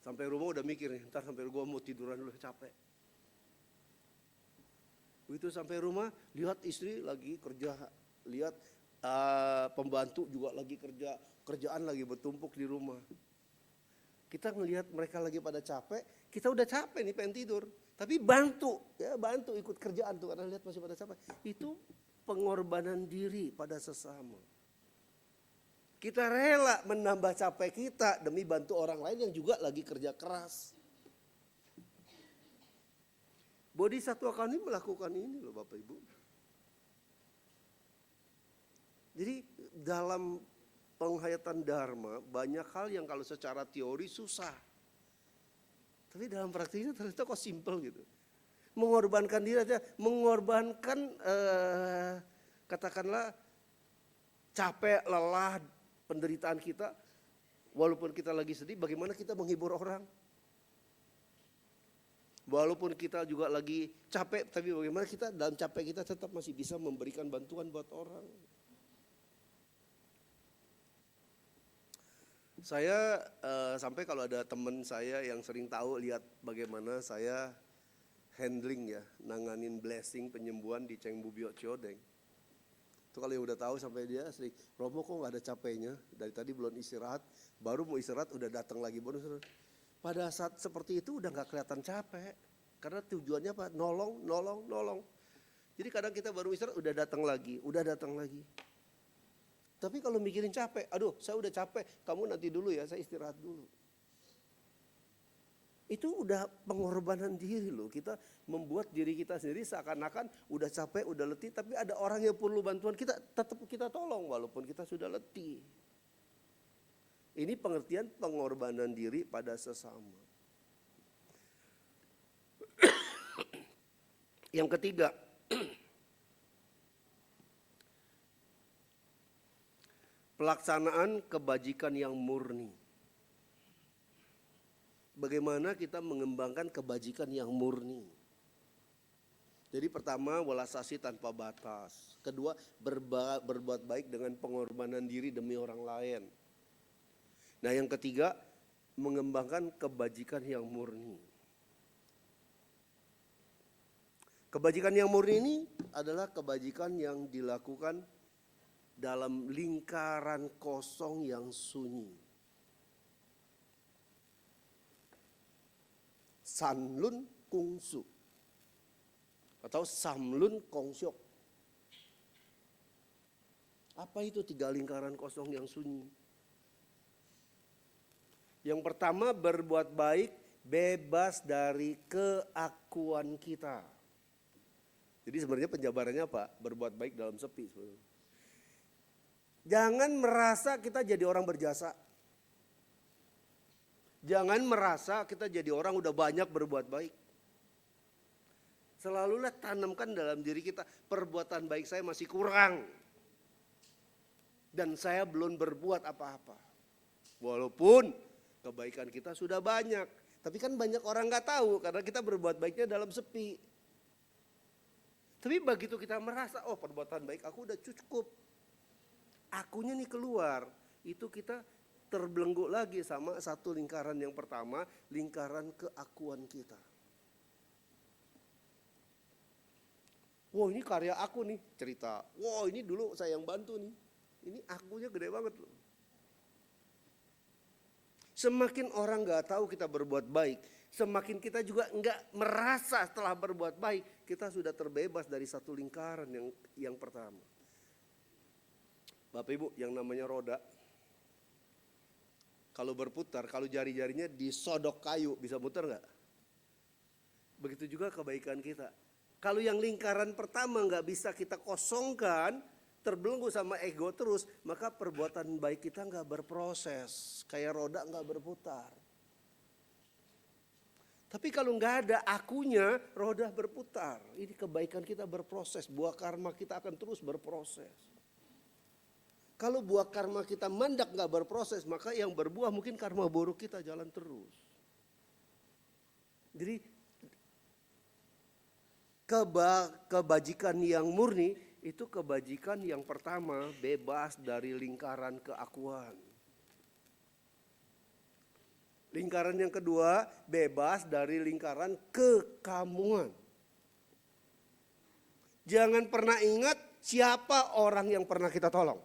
Sampai rumah udah mikir nih, ntar sampai gua mau tiduran dulu capek. Begitu sampai rumah, lihat istri lagi kerja. Lihat pembantu juga lagi kerja. Kerjaan lagi bertumpuk di rumah. Kita ngelihat mereka lagi pada capek, kita udah capek nih pengen tidur. Tapi bantu ikut kerjaan tuh karena lihat masih pada capek. Itu pengorbanan diri pada sesama. Kita rela menambah capek kita demi bantu orang lain yang juga lagi kerja keras. Bodhisattva kami melakukan ini loh Bapak Ibu. Jadi dalam penghayatan Dharma banyak hal yang kalau secara teori susah. Tapi dalam praktiknya ternyata kok simple gitu. Mengorbankan diri aja, mengorbankan katakanlah capek, lelah, penderitaan kita. Walaupun kita lagi sedih, bagaimana kita menghibur orang. Walaupun kita juga lagi capek, tapi bagaimana kita dalam capek kita tetap masih bisa memberikan bantuan buat orang. Saya sampai kalau ada teman saya yang sering tahu lihat bagaimana saya handling ya, nanganin blessing penyembuhan di Cheng Bu Biok Chodeng. Itu kalau yang udah tahu sampai dia sering, Romo kok gak ada capeknya, dari tadi belum istirahat, baru mau istirahat udah datang lagi. Pada saat seperti itu udah gak kelihatan capek, karena tujuannya apa? Nolong. Jadi kadang kita baru istirahat udah datang lagi. Tapi kalau mikirin capek, aduh saya udah capek, kamu nanti dulu ya, saya istirahat dulu. Itu udah pengorbanan diri loh, kita membuat diri kita sendiri seakan-akan udah capek, udah letih, tapi ada orang yang perlu bantuan kita, tetap kita tolong walaupun kita sudah letih. Ini pengertian pengorbanan diri pada sesama. Yang ketiga, pelaksanaan kebajikan yang murni. Bagaimana kita mengembangkan kebajikan yang murni? Jadi pertama, welasasi tanpa batas. Kedua, berbuat baik dengan pengorbanan diri demi orang lain. Nah yang ketiga, mengembangkan kebajikan yang murni. Kebajikan yang murni ini adalah kebajikan yang dilakukan dalam lingkaran kosong yang sunyi. Sanlun kungsu atau samlun kongsyok. Apa itu 3 lingkaran kosong yang sunyi? Yang pertama, berbuat baik bebas dari keakuan kita. Jadi sebenarnya penjabarannya apa? Berbuat baik dalam sepi sebenarnya. Jangan merasa kita jadi orang berjasa. Jangan merasa kita jadi orang udah banyak berbuat baik. Selalulah tanamkan dalam diri kita, perbuatan baik saya masih kurang. Dan saya belum berbuat apa-apa. Walaupun kebaikan kita sudah banyak. Tapi kan banyak orang nggak tahu karena kita berbuat baiknya dalam sepi. Tapi begitu kita merasa, oh perbuatan baik aku udah cukup. Akunya nih keluar, itu kita terbelenggu lagi sama satu lingkaran yang pertama, lingkaran keakuan kita. Wah ini karya aku nih, cerita. Wah ini dulu saya yang bantu nih. Ini akunya gede banget loh. Semakin orang gak tahu kita berbuat baik, semakin kita juga gak merasa setelah berbuat baik, kita sudah terbebas dari satu lingkaran yang pertama. Bapak Ibu, yang namanya roda, kalau berputar, kalau jari-jarinya disodok kayu, bisa muter gak? Begitu juga kebaikan kita. Kalau yang lingkaran pertama gak bisa kita kosongkan, terbelenggu sama ego terus, maka perbuatan baik kita gak berproses. Kayak roda gak berputar. Tapi kalau gak ada akunya, roda berputar. Ini kebaikan kita berproses, buah karma kita akan terus berproses. Kalau buah karma kita mandak gak berproses, maka yang berbuah mungkin karma buruk kita jalan terus. Jadi kebajikan yang murni itu kebajikan yang pertama, bebas dari lingkaran keakuan. Lingkaran yang kedua, bebas dari lingkaran kekamuan. Jangan pernah ingat siapa orang yang pernah kita tolong.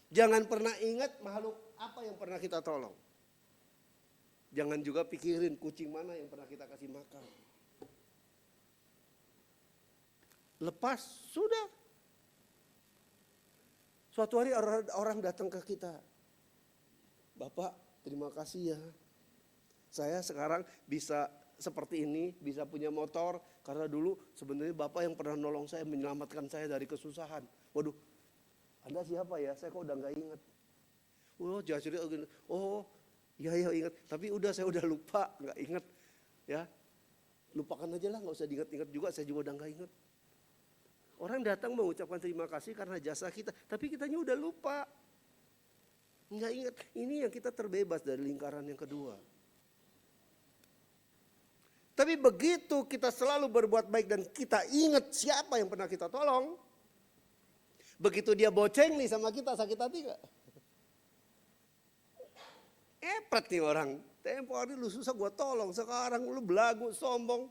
Jangan pernah ingat makhluk apa yang pernah kita tolong. Jangan juga pikirin kucing mana yang pernah kita kasih makan. Lepas, sudah. Suatu hari orang datang ke kita. Bapak, terima kasih ya. Saya sekarang bisa seperti ini, bisa punya motor. Karena dulu sebenarnya Bapak yang pernah nolong saya, menyelamatkan saya dari kesusahan. Waduh, Anda siapa ya? Saya kok udah gak ingat. Oh, jangan cerita. Oh, iya ingat. Tapi saya udah lupa, gak ingat. Ya, lupakan aja lah, gak usah diingat-ingat juga. Saya juga udah gak ingat. Orang datang mengucapkan terima kasih karena jasa kita. Tapi kitanya udah lupa. Nggak ingat. Ini yang kita terbebas dari lingkaran yang kedua. Tapi begitu kita selalu berbuat baik dan kita ingat siapa yang pernah kita tolong. Begitu dia boceng nih sama kita, sakit hati gak? Epet nih orang. Tempo hari lu susah gua tolong. Sekarang lu belagu, sombong.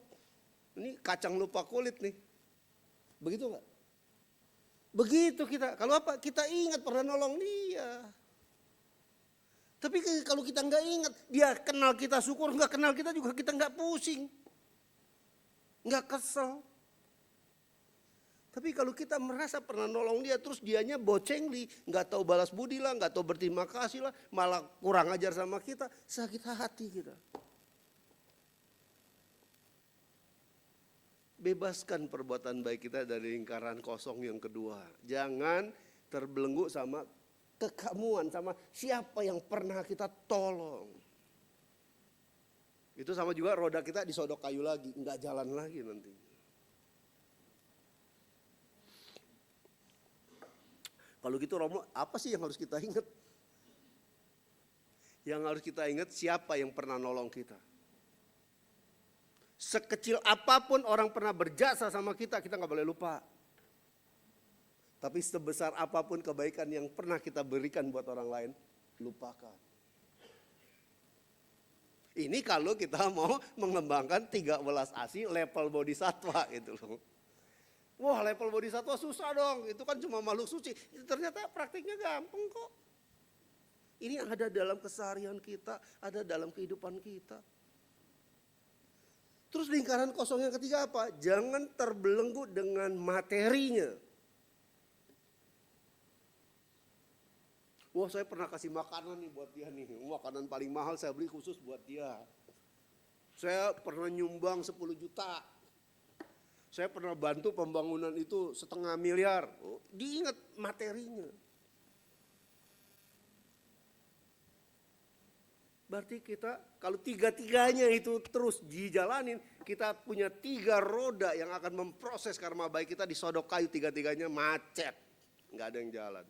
Ini kacang lupa kulit nih. Begitu enggak? Begitu kita. Kalau apa? Kita ingat pernah nolong dia. Tapi kalau kita enggak ingat, dia kenal kita syukur, enggak kenal kita juga kita enggak pusing. Enggak kesel. Tapi kalau kita merasa pernah nolong dia, terus dianya bocengli, enggak tahu balas budi lah, enggak tahu berterima kasih lah, malah kurang ajar sama kita, sakit hati kita. Bebaskan perbuatan baik kita dari lingkaran kosong yang kedua. Jangan terbelenggu sama kekamuan, sama siapa yang pernah kita tolong. Itu sama juga roda kita disodok kayu lagi, enggak jalan lagi nanti. Kalau gitu Romo, apa sih yang harus kita ingat? Yang harus kita ingat siapa yang pernah nolong kita. Sekecil apapun orang pernah berjasa sama kita gak boleh lupa. Tapi sebesar apapun kebaikan yang pernah kita berikan buat orang lain, lupakan. Ini kalau kita mau mengembangkan 13 asi level bodhisatwa gitu loh. Wah, level bodhisatwa susah dong, itu kan cuma makhluk suci. Ternyata praktiknya gampang kok. Ini ada dalam keseharian kita, ada dalam kehidupan kita. Terus lingkaran kosong yang ketiga apa? Jangan terbelenggu dengan materinya. Wah, saya pernah kasih makanan nih buat dia nih. Makanan paling mahal saya beli khusus buat dia. Saya pernah nyumbang 10 juta. Saya pernah bantu pembangunan itu 500 miliar. Oh, diingat materinya. Berarti kita kalau tiga-tiganya itu terus dijalanin, kita punya 3 roda yang akan memproses karma baik kita, disodok kayu tiga-tiganya macet. Nggak ada yang jalan.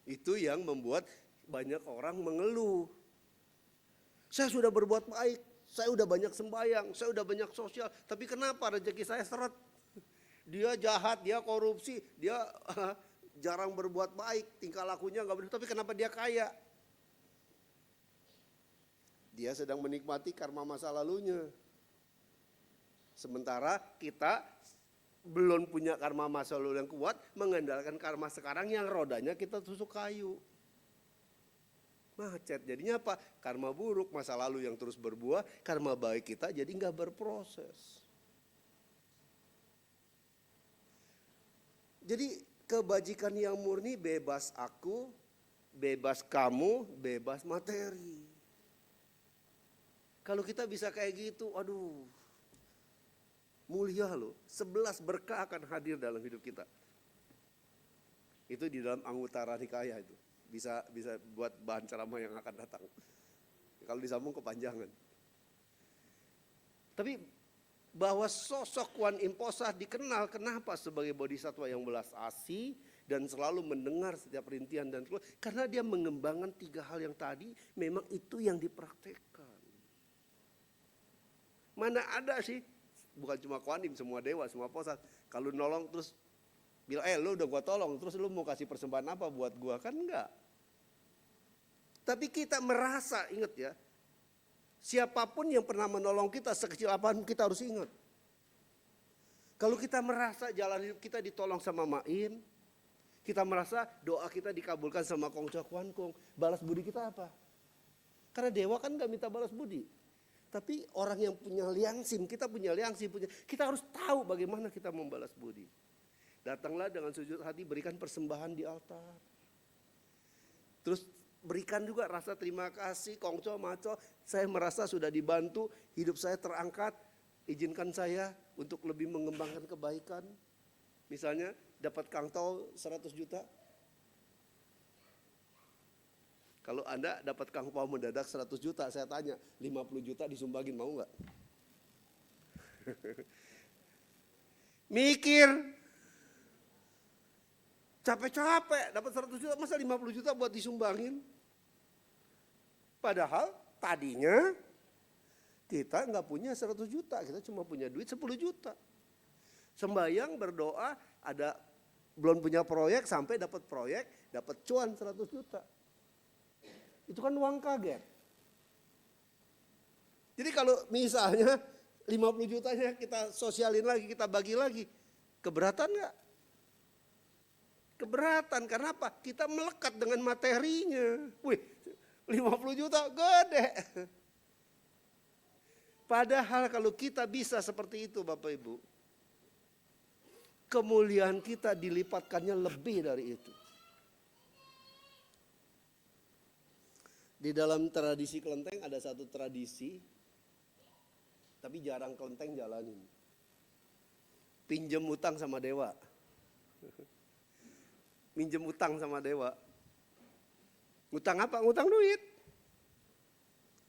Itu yang membuat banyak orang mengeluh. Saya sudah berbuat baik, saya udah banyak sembahyang, saya udah banyak sosial. Tapi kenapa rezeki saya seret? Dia jahat, dia korupsi, dia jarang berbuat baik, tingkah lakunya nggak benar. Tapi kenapa dia kaya? Dia sedang menikmati karma masa lalunya. Sementara kita belum punya karma masa lalu yang kuat, mengandalkan karma sekarang yang rodanya kita tusuk kayu. Macet, jadinya apa? Karma buruk, masa lalu yang terus berbuah, karma baik kita jadi nggak berproses. Jadi kebajikan yang murni bebas aku, bebas kamu, bebas materi. Kalau kita bisa kayak gitu, aduh, mulia loh. 11 berkah akan hadir dalam hidup kita. Itu di dalam Anguttara Nikaya itu. Bisa buat bahan ceramah yang akan datang. Kalau disambung kepanjangan. Tapi bahwa sosok Kuan Im Posah dikenal kenapa sebagai bodhisattva yang belas asih dan selalu mendengar setiap rintihan dan keluh, karena dia mengembangkan 3 hal yang tadi, memang itu yang dipraktekkan. Mana ada sih, bukan cuma Kuan Im, semua dewa, semua posat, kalau nolong terus bilang, lu udah gua tolong, terus lu mau kasih persembahan apa buat gua? Kan enggak. Tapi kita merasa, ingat ya, siapapun yang pernah menolong kita sekecil apapun kita harus ingat. Kalau kita merasa jalan hidup kita ditolong sama Main, kita merasa doa kita dikabulkan sama Kongco Kuan Kong, balas budi kita apa? Karena dewa kan gak minta balas budi. Tapi orang yang punya liangsim, kita punya liangsim, kita harus tahu bagaimana kita membalas budi. Datanglah dengan sujud hati, berikan persembahan di altar. Terus berikan juga rasa terima kasih, Kongco, Maco, saya merasa sudah dibantu, hidup saya terangkat, izinkan saya untuk lebih mengembangkan kebaikan. Misalnya dapat Kang Tau 100 juta. Kalau Anda dapat Kang Pau mendadak 100 juta, saya tanya, 50 juta disumbangin mau nggak? Mikir. Capek-capek dapat 100 juta, masa 50 juta buat disumbangin? Padahal tadinya kita nggak punya 100 juta, kita cuma punya duit 10 juta. Sembayang, berdoa, ada belum punya proyek sampai dapat proyek, dapat cuan 100 juta. Itu kan uang kaget. Jadi kalau misalnya 50 jutanya kita sosialin lagi, kita bagi lagi, keberatan nggak? Keberatan, karena apa? Kita melekat dengan materinya. Wih, 50 juta gede. Padahal kalau kita bisa seperti itu Bapak Ibu, kemuliaan kita dilipatkannya lebih dari itu. Di dalam tradisi kelenteng ada satu tradisi, tapi jarang kelenteng jalanin. Pinjem utang sama dewa. Minjem utang sama dewa. Ngutang apa? Ngutang duit.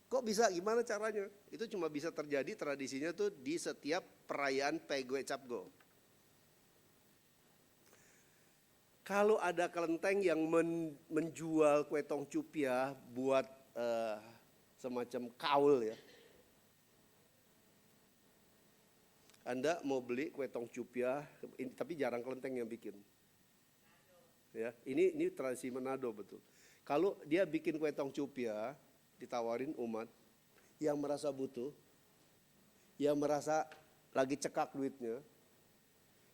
Kok bisa? Gimana caranya? Itu cuma bisa terjadi tradisinya tuh di setiap perayaan Pegwe Capgo. Kalau ada kelenteng yang menjual kue tong cupia buat semacam kaul ya. Anda mau beli kue tong cupia, tapi jarang kelenteng yang bikin. Ya, ini tradisi Manado betul. Kalau dia bikin kue tong cupia, ditawarin umat yang merasa butuh, yang merasa lagi cekak duitnya,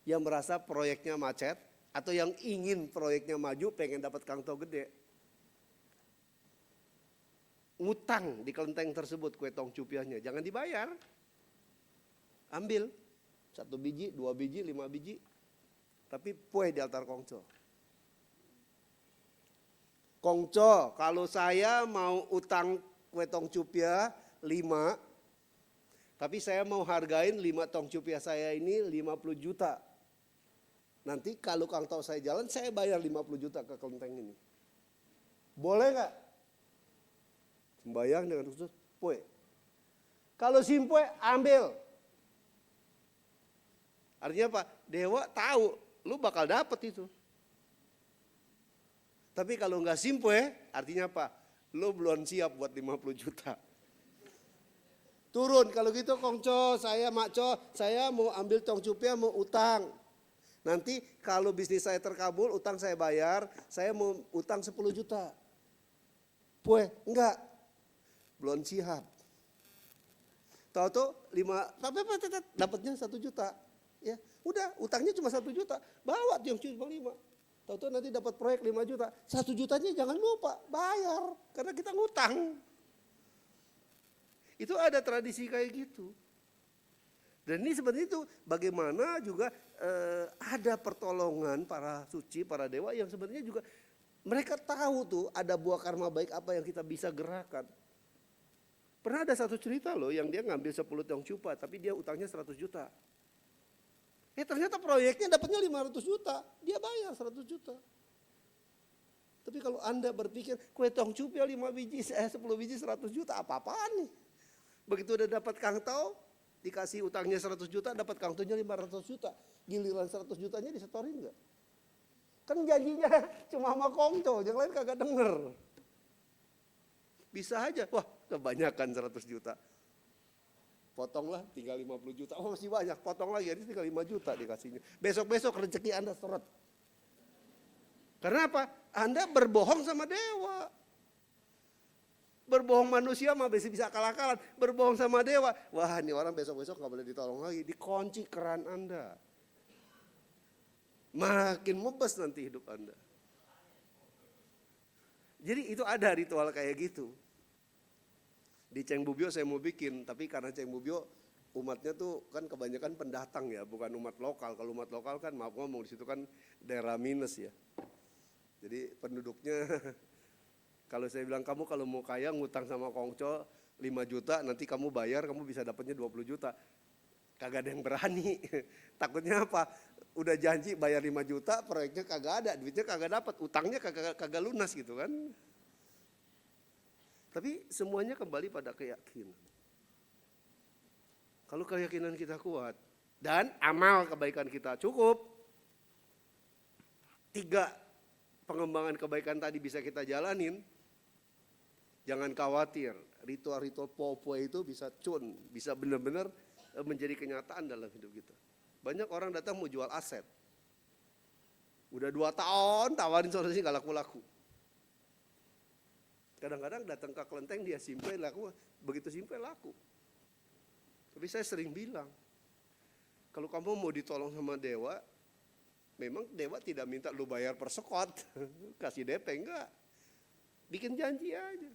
yang merasa proyeknya macet, atau yang ingin proyeknya maju, pengen dapat kangtau gede. Ngutang di kelenteng tersebut kue tong cupiahnya, jangan dibayar. Ambil 1 biji, 2 biji, 5 biji, tapi kue di altar Kongco. Kongco, kalau saya mau utang kue tong cupia 5, tapi saya mau hargain 5 tong cupia saya ini 50 juta. Nanti kalau Kang Tau saya jalan, saya bayar 50 juta ke kelenteng ini. Boleh nggak? Sembayang dengan khusus, poe. Kalau simpoe, ambil. Artinya apa? Dewa tahu, lu bakal dapet itu. Tapi kalau nggak simpoe, artinya apa? Lu belum siap buat 50 juta. Turun, kalau gitu Kongco, saya Makco, saya mau ambil tong cupia mau utang. Nanti kalau bisnis saya terkabul, utang saya bayar, saya mau utang 10 juta. Pue, enggak, belum siap. Tahu-tahu 5, tapi dapatnya 1 juta. Ya, udah utangnya cuma 1 juta, bawa yang cuma 5. Tahu-tahu nanti dapat proyek 5 juta, 1 jutanya jangan lupa bayar, karena kita ngutang. Itu ada tradisi kayak gitu. Dan ini sebenarnya itu bagaimana juga ada pertolongan para suci, para dewa yang sebenarnya juga mereka tahu tuh ada buah karma baik apa yang kita bisa gerakan. Pernah ada satu cerita loh yang dia ngambil 10 tong cupa tapi dia utangnya 100 juta. Ternyata proyeknya dapatnya 500 juta, dia bayar 100 juta. Tapi kalau Anda berpikir kue tong cupia 10 biji 100 juta apa-apaan nih. Begitu udah dapat kangtau, dikasih utangnya 100 juta, dapat kangtaunya 500 juta. Giliran 100 jutanya disetorin enggak? Kan janjinya cuma sama Kongco, yang lain kagak denger. Bisa aja, wah kebanyakan 100 juta. Potonglah tinggal 50 juta, oh masih banyak, potong lagi, ini tinggal 5 juta dikasihnya. Besok-besok rezeki Anda seret. Karena apa? Anda berbohong sama dewa. Berbohong manusia mah bisa kalah-kalah, berbohong sama dewa. Wah ini orang besok-besok gak boleh ditolong lagi, dikunci keran Anda. Makin mebes nanti hidup Anda. Jadi itu ada ritual kayak gitu. Di Ceng Bubio saya mau bikin, tapi karena Ceng Bubio umatnya tuh kan kebanyakan pendatang ya, bukan umat lokal. Kalau umat lokal kan maaf ngomong, di situ kan daerah minus ya. Jadi penduduknya kalau saya bilang kamu kalau mau kaya ngutang sama Kongco 5 juta, nanti kamu bayar kamu bisa dapatnya 20 juta. Kagak ada yang berani. Takutnya apa? Udah janji bayar 5 juta, proyeknya kagak ada, duitnya kagak dapat, utangnya kagak lunas gitu kan. Tapi semuanya kembali pada keyakinan. Kalau keyakinan kita kuat dan amal kebaikan kita cukup, 3 pengembangan kebaikan tadi bisa kita jalanin, jangan khawatir, ritual-ritual popo itu bisa bisa benar-benar menjadi kenyataan dalam hidup kita. Banyak orang datang mau jual aset. Udah 2 tahun tawarin solusi gak laku-laku. Kadang-kadang datang ke kelenteng dia simple laku, begitu simple laku. Tapi saya sering bilang, kalau kamu mau ditolong sama dewa, memang dewa tidak minta lu bayar per sekot, kasih DP enggak. Bikin janji aja.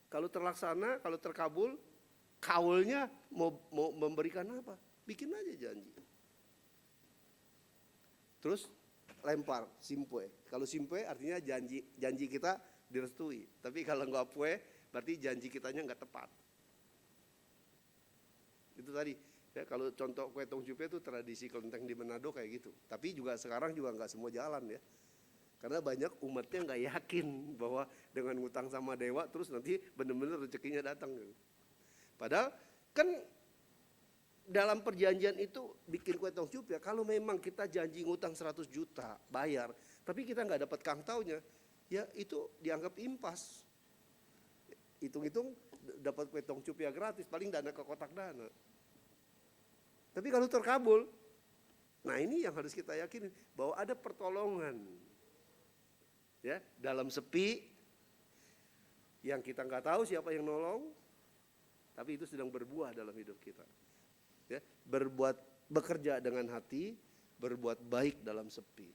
Kalau terlaksana, kalau terkabul, kaulnya mau memberikan apa? Bikin aja janji. Terus lempar simpue. Kalau simpue artinya janji kita direstui. Tapi kalau enggak pue, berarti janji kitanya enggak tepat. Itu tadi. Ya, kalau contoh kue tong cupia itu tradisi kelenteng di Manado kayak gitu. Tapi juga sekarang juga nggak semua jalan ya. Karena banyak umatnya nggak yakin bahwa dengan ngutang sama dewa terus nanti benar-benar rezekinya datang. Padahal kan dalam perjanjian itu bikin kue tong cupia, kalau memang kita janji ngutang 100 juta bayar, tapi kita nggak dapat kangtaunya, ya itu dianggap impas. Hitung-hitung dapat kue tong cupia gratis, paling dana ke kotak dana. Tapi kalau terkabul, nah ini yang harus kita yakini bahwa ada pertolongan. Ya, dalam sepi yang kita nggak tahu siapa yang nolong, tapi itu sedang berbuah dalam hidup kita. Ya, bekerja dengan hati, berbuat baik dalam sepi.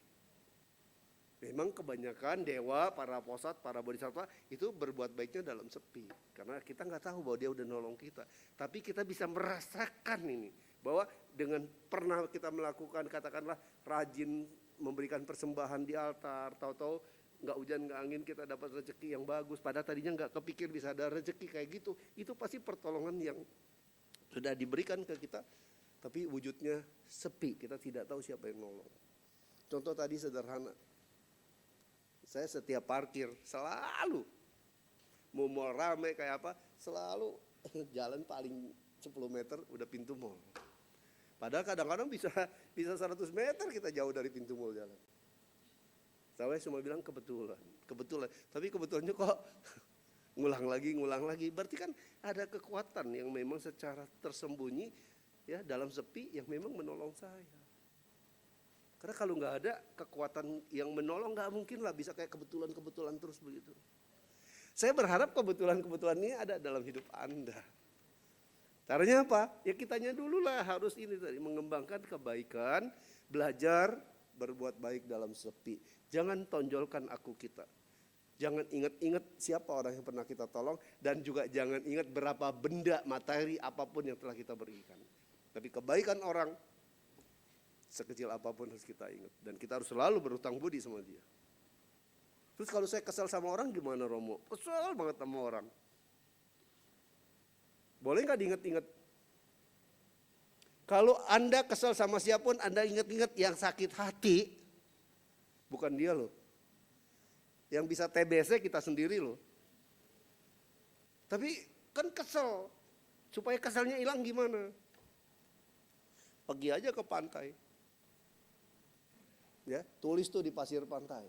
Memang kebanyakan dewa, para posat, para bodhisattva itu berbuat baiknya dalam sepi. Karena kita nggak tahu bahwa dia udah nolong kita. Tapi kita bisa merasakan ini. Bahwa dengan pernah kita melakukan katakanlah rajin memberikan persembahan di altar. Tahu-tahu nggak hujan nggak angin kita dapat rezeki yang bagus. Padahal tadinya nggak kepikir bisa ada rezeki kayak gitu. Itu pasti pertolongan yang sudah diberikan ke kita. Tapi wujudnya sepi. Kita tidak tahu siapa yang nolong. Contoh tadi sederhana. Saya setiap parkir selalu mau rame kayak apa selalu jalan paling 10 meter udah pintu mall. Padahal kadang-kadang bisa 100 meter kita jauh dari pintu mall jalan. Saya cuma bilang kebetulan. Tapi kebetulannya kok ngulang lagi. Berarti kan ada kekuatan yang memang secara tersembunyi ya dalam sepi yang memang menolong saya. Karena kalau nggak ada kekuatan yang menolong, nggak mungkin lah bisa kayak kebetulan terus begitu. Saya berharap kebetulan ini ada dalam hidup Anda. Caranya apa? Ya kitanya dulu lah harus ini tadi, mengembangkan kebaikan, belajar berbuat baik dalam sepi. Jangan tonjolkan aku kita. Jangan ingat-ingat siapa orang yang pernah kita tolong, dan juga jangan ingat berapa benda materi apapun yang telah kita berikan. Tapi kebaikan orang sekecil apapun harus kita ingat, dan kita harus selalu berhutang budi sama dia. Terus kalau saya kesal sama orang gimana Romo? Kesal banget sama orang. Boleh nggak diingat-ingat? Kalau Anda kesal sama siapapun, Anda ingat-ingat yang sakit hati, bukan dia loh. Yang bisa TBC kita sendiri loh. Tapi kan kesel, supaya keselnya hilang gimana? Pergi aja ke pantai. Ya, tulis tuh di pasir pantai.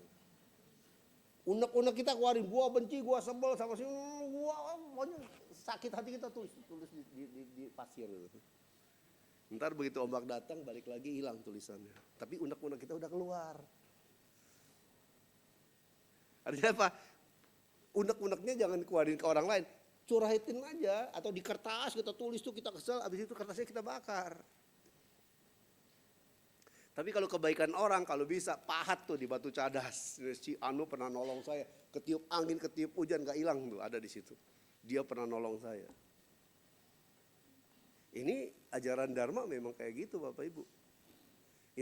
Unek-unek kita keluarin, gua benci, gua sebel sama si, gua pokoknya sakit hati kita tulis di pasir gitu. Ntar begitu ombak datang balik lagi hilang tulisannya. Tapi unek-unek kita udah keluar. Artinya apa? Unek-uneknya jangan keluarin ke orang lain, curhatin aja atau di kertas kita tulis tuh kita kesel, habis itu kertasnya kita bakar. Tapi kalau kebaikan orang, kalau bisa pahat tuh di batu cadas. Si Anu pernah nolong saya, ketiup angin, ketiup hujan gak hilang tuh, ada di situ. Dia pernah nolong saya. Ini ajaran Dharma memang kayak gitu Bapak Ibu.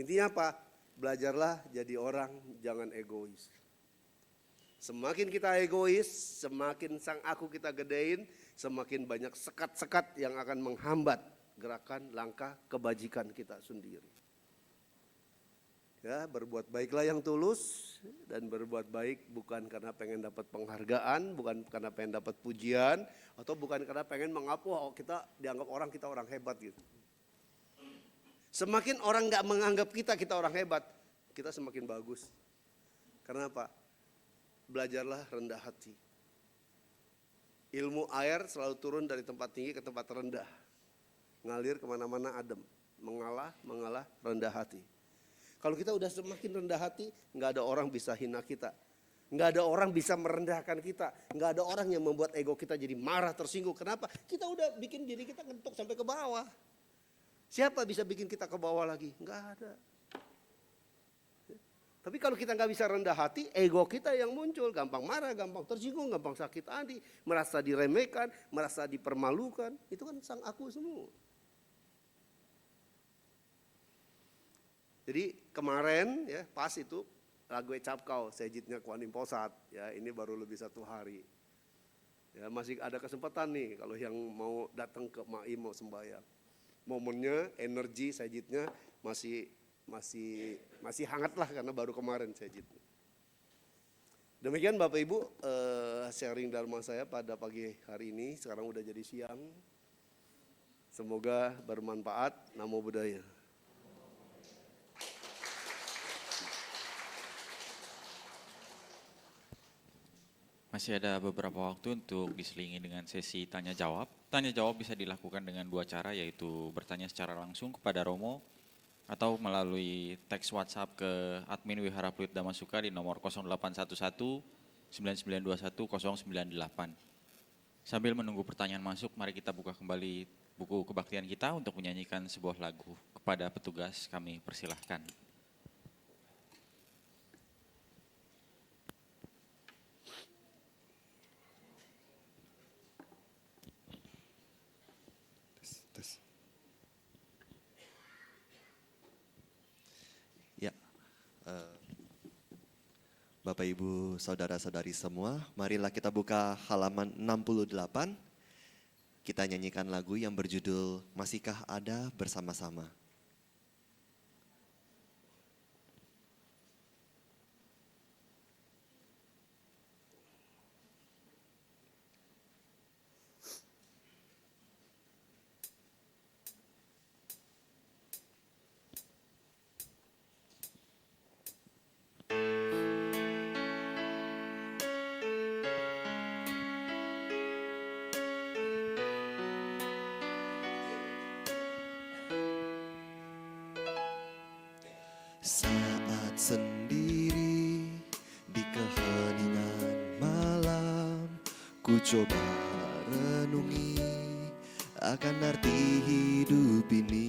Intinya apa? Belajarlah jadi orang, jangan egois. Semakin kita egois, semakin sang aku kita gedein, semakin banyak sekat-sekat yang akan menghambat gerakan langkah kebajikan kita sendiri. Ya, berbuat baiklah yang tulus, dan berbuat baik bukan karena pengen dapat penghargaan, bukan karena pengen dapat pujian, atau bukan karena pengen mengaku oh kita dianggap orang, kita orang hebat gitu. Semakin orang gak menganggap kita orang hebat, kita semakin bagus. Karena apa? Belajarlah rendah hati. Ilmu air selalu turun dari tempat tinggi ke tempat rendah. Ngalir kemana-mana adem. Mengalah rendah hati. Kalau kita udah semakin rendah hati, nggak ada orang bisa hina kita. Nggak ada orang bisa merendahkan kita. Nggak ada orang yang membuat ego kita jadi marah, tersinggung. Kenapa? Kita udah bikin diri kita ngentuk sampai ke bawah. Siapa bisa bikin kita ke bawah lagi? Nggak ada. Tapi kalau kita nggak bisa rendah hati, ego kita yang muncul. Gampang marah, gampang tersinggung, gampang sakit hati. Merasa diremehkan, merasa dipermalukan. Itu kan sang aku semua. Jadi kemarin ya pas itu lagu Capkau, sejitnya Kuan Im Posat, ya ini baru lebih 1 hari. Ya masih ada kesempatan nih kalau yang mau datang ke Maim mau sembahyang. Momennya, energi sejitnya masih hangat lah karena baru kemarin sejit. Demikian Bapak Ibu sharing Dharma saya pada pagi hari ini, sekarang udah jadi siang. Semoga bermanfaat. Namo Buddhaya. Masih ada beberapa waktu untuk diselingi dengan sesi tanya jawab. Tanya jawab bisa dilakukan dengan 2 cara, yaitu bertanya secara langsung kepada Romo atau melalui teks WhatsApp ke admin Wihara Pluit Damasuka di nomor 0811 9921 098. Sambil menunggu pertanyaan masuk, mari kita buka kembali buku kebaktian kita untuk menyanyikan sebuah lagu. Kepada petugas kami persilahkan. Bapak Ibu Saudara-saudari semua, marilah kita buka halaman 68. Kita nyanyikan lagu yang berjudul Masihkah Ada Bersama-sama. Saat sendiri di keheningan malam, ku coba renungi akan arti hidup ini.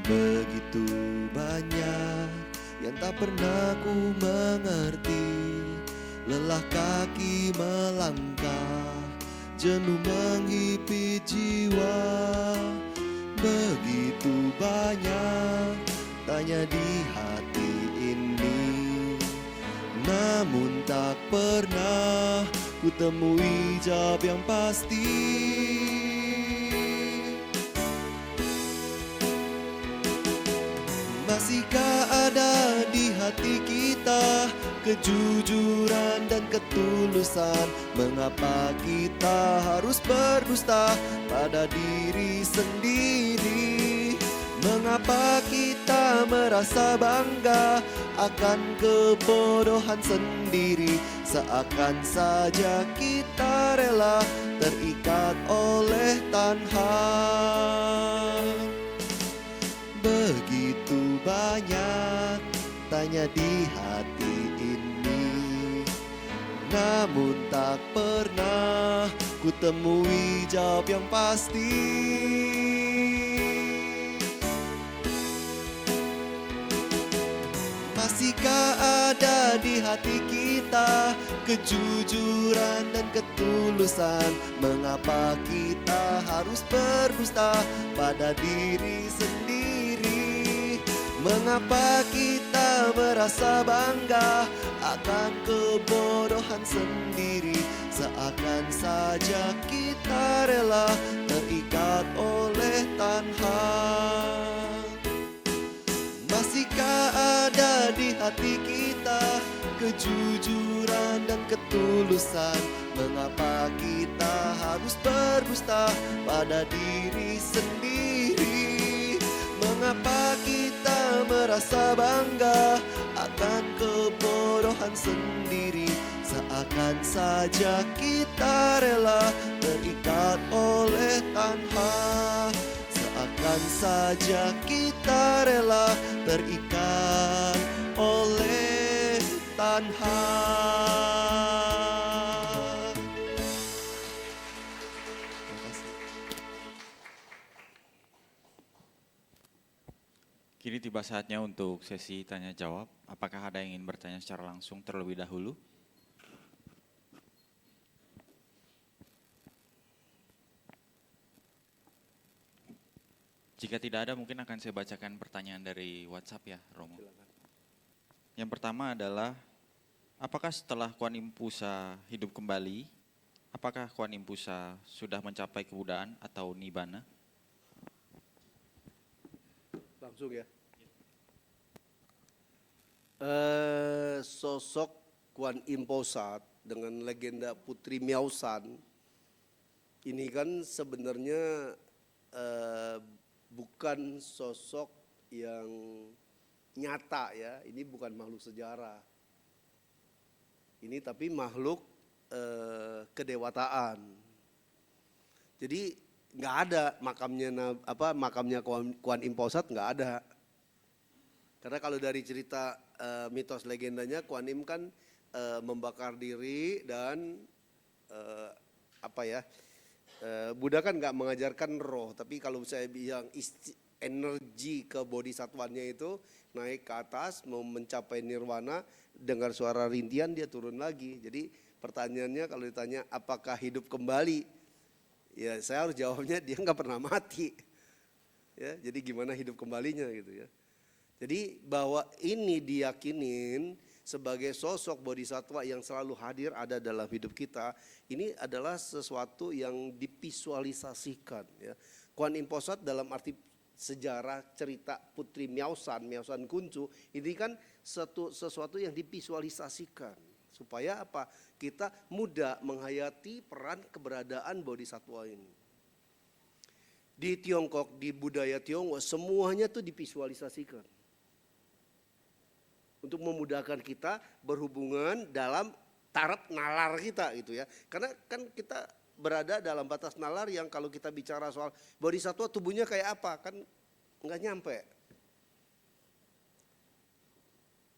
Begitu banyak yang tak pernah ku mengerti, lelah kaki melangkah, jenuh menghipit jiwa. Begitu banyak tanya di hati ini, namun tak pernah ku temui jawab yang pasti. Masihkah ada di hati kita kejujuran dan ketulusan? Mengapa kita harus berdusta pada diri sendiri? Mengapa kita merasa bangga akan kebodohan sendiri? Seakan saja kita rela terikat oleh tanha. Begitu banyak tanya di hati ini, namun tak pernah ku temui jawab yang pasti. Masihkah ada di hati kita kejujuran dan ketulusan? Mengapa kita harus berdusta pada diri sendiri? Mengapa kita merasa bangga akan kebodohan sendiri? Seakan saja kita rela terikat oleh tanha. Masihkah ada di hati kita kejujuran dan ketulusan? Mengapa kita harus berdusta pada diri sendiri? Mengapa kita merasa bangga akan kebodohan sendiri? Seakan saja kita rela terikat oleh tanha. Seakan saja kita rela terikat oleh tanha. Kini tiba saatnya untuk sesi tanya jawab. Apakah ada yang ingin bertanya secara langsung terlebih dahulu? Jika tidak ada, mungkin akan saya bacakan pertanyaan dari WhatsApp ya, Romo. Yang pertama adalah, apakah setelah Kuan Im Pusa hidup kembali, apakah Kuan Im Pusa sudah mencapai kebudaan atau nibbana? Langsung ya. Sosok Kuan Im Posat dengan legenda Putri Miaosan ini kan sebenarnya bukan sosok yang nyata ya. Ini bukan makhluk sejarah. Ini tapi makhluk kedewataan. Jadi nggak ada makamnya Kuan Im Posat nggak ada. Karena kalau dari cerita mitos legendanya Kuan Im kan membakar diri dan Buddha kan nggak mengajarkan roh, tapi kalau saya bilang energi ke bodhisatwanya itu naik ke atas mau mencapai nirwana, dengar suara rintian dia turun lagi. Jadi pertanyaannya kalau ditanya apakah hidup kembali, ya saya harus jawabnya dia nggak pernah mati. Ya, jadi gimana hidup kembalinya gitu ya. Jadi bahwa ini diyakinin sebagai sosok bodhisatwa yang selalu hadir ada dalam hidup kita, ini adalah sesuatu yang divisualisasikan ya. Kuan Im Posat dalam arti sejarah cerita Putri Miaosan Kuncu, ini kan sesuatu yang divisualisasikan supaya apa? Kita mudah menghayati peran keberadaan bodhisatwa ini. Di Tiongkok, di budaya Tionghoa semuanya tuh divisualisasikan. Untuk memudahkan kita berhubungan dalam taraf nalar kita gitu ya. Karena kan kita berada dalam batas nalar yang kalau kita bicara soal bodhisatwa tubuhnya kayak apa kan nggak nyampe.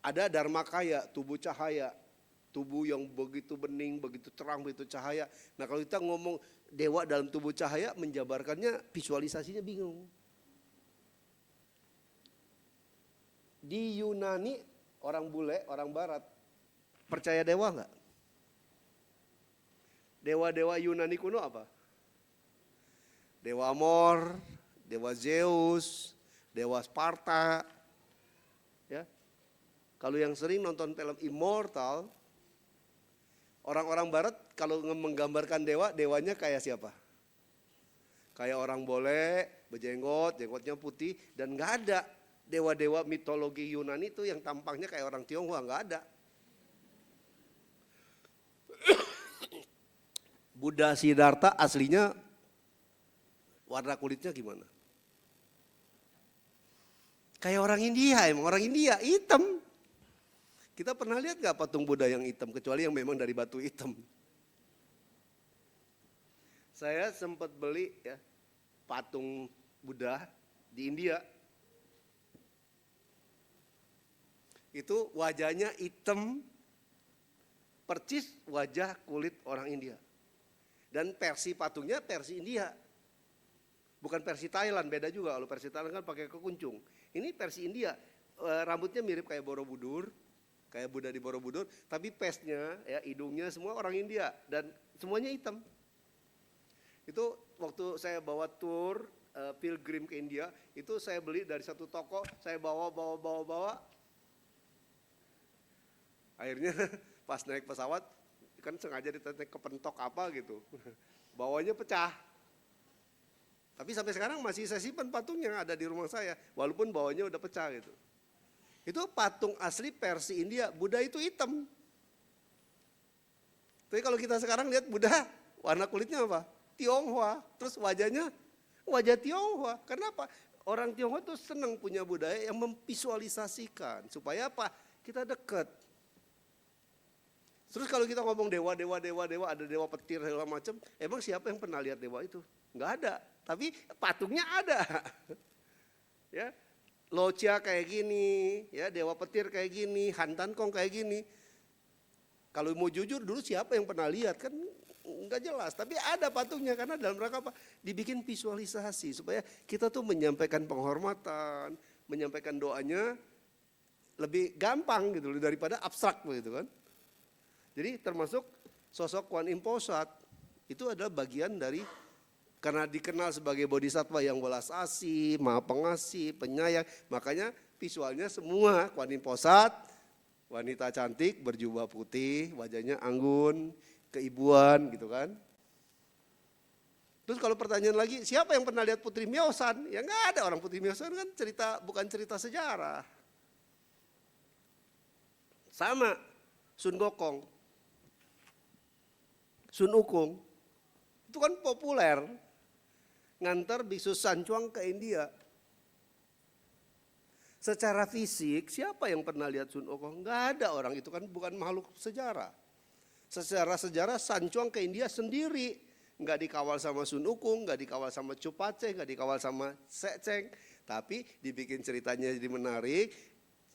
Ada Dharmakaya, tubuh cahaya. Tubuh yang begitu bening, begitu terang, begitu cahaya. Nah kalau kita ngomong dewa dalam tubuh cahaya, menjabarkannya visualisasinya bingung. Di Yunani, orang bule, orang barat, percaya dewa nggak? Dewa-dewa Yunani kuno apa? Dewa Amor, dewa Zeus, dewa Sparta. Ya. Kalau yang sering nonton film Immortal, orang-orang barat kalau menggambarkan dewa, dewanya kayak siapa? Kayak orang bole, berjenggot, jenggotnya putih, dan nggak ada dewa-dewa mitologi Yunani itu yang tampaknya kayak orang Tionghoa, nggak ada. Buddha Siddhartha aslinya warna kulitnya gimana? Kayak orang India, emang orang India hitam. Kita pernah lihat gak patung Buddha yang hitam, kecuali yang memang dari batu hitam. Saya sempat beli ya patung Buddha di India. Itu wajahnya hitam, percis wajah kulit orang India. Dan versi patungnya versi India. Bukan versi Thailand, beda juga. Kalau versi Thailand kan pakai kekuncung. Ini versi India, rambutnya mirip kayak Borobudur. Kayak Buddha di Borobudur, tapi pesnya, ya hidungnya semua orang India dan semuanya hitam. Itu waktu saya bawa tour pilgrim ke India, itu saya beli dari satu toko, saya bawa. Akhirnya pas naik pesawat, kan sengaja ditetek kepentok apa gitu, bawahnya pecah. Tapi sampai sekarang masih saya simpan patungnya ada di rumah saya, walaupun bawahnya udah pecah gitu. Itu patung asli versi India, Buddha itu hitam. Tapi kalau kita sekarang lihat Buddha, warna kulitnya apa? Tionghoa, terus wajahnya wajah Tionghoa. Kenapa? Orang Tionghoa tuh senang punya budaya yang memvisualisasikan. Supaya apa? Kita dekat. Terus kalau kita ngomong dewa, ada dewa petir segala macam, emang siapa yang pernah lihat dewa itu? Enggak ada, tapi patungnya ada. Ya. Locia kayak gini, ya dewa petir kayak gini, Hantan Kong kayak gini. Kalau mau jujur dulu siapa yang pernah lihat kan enggak jelas, tapi ada patungnya karena dalam rangka apa? Dibikin visualisasi supaya kita tuh menyampaikan penghormatan, menyampaikan doanya lebih gampang gitu daripada abstrak begitu kan. Jadi termasuk sosok Kuan Im Posat itu adalah bagian dari karena dikenal sebagai bodhisattva yang welas asih, maha pengasih, penyayang, makanya visualnya semua Kuan Im Posat, wanita cantik berjubah putih, wajahnya anggun, keibuan gitu kan. Terus kalau pertanyaan lagi, siapa yang pernah lihat Putri Miosan? Ya nggak ada, orang Putri Miosan kan bukan cerita sejarah. Sama Sun Gokong, Sun Ukung, itu kan populer. Ngantar Biksu Sancuang ke India. Secara fisik siapa yang pernah lihat Sun Ukong? Enggak ada, orang itu kan bukan makhluk sejarah. Secara sejarah Sancuang ke India sendiri. Enggak dikawal sama Sun Ukung, enggak dikawal sama Chupace, enggak dikawal sama Seceng. Tapi dibikin ceritanya jadi menarik.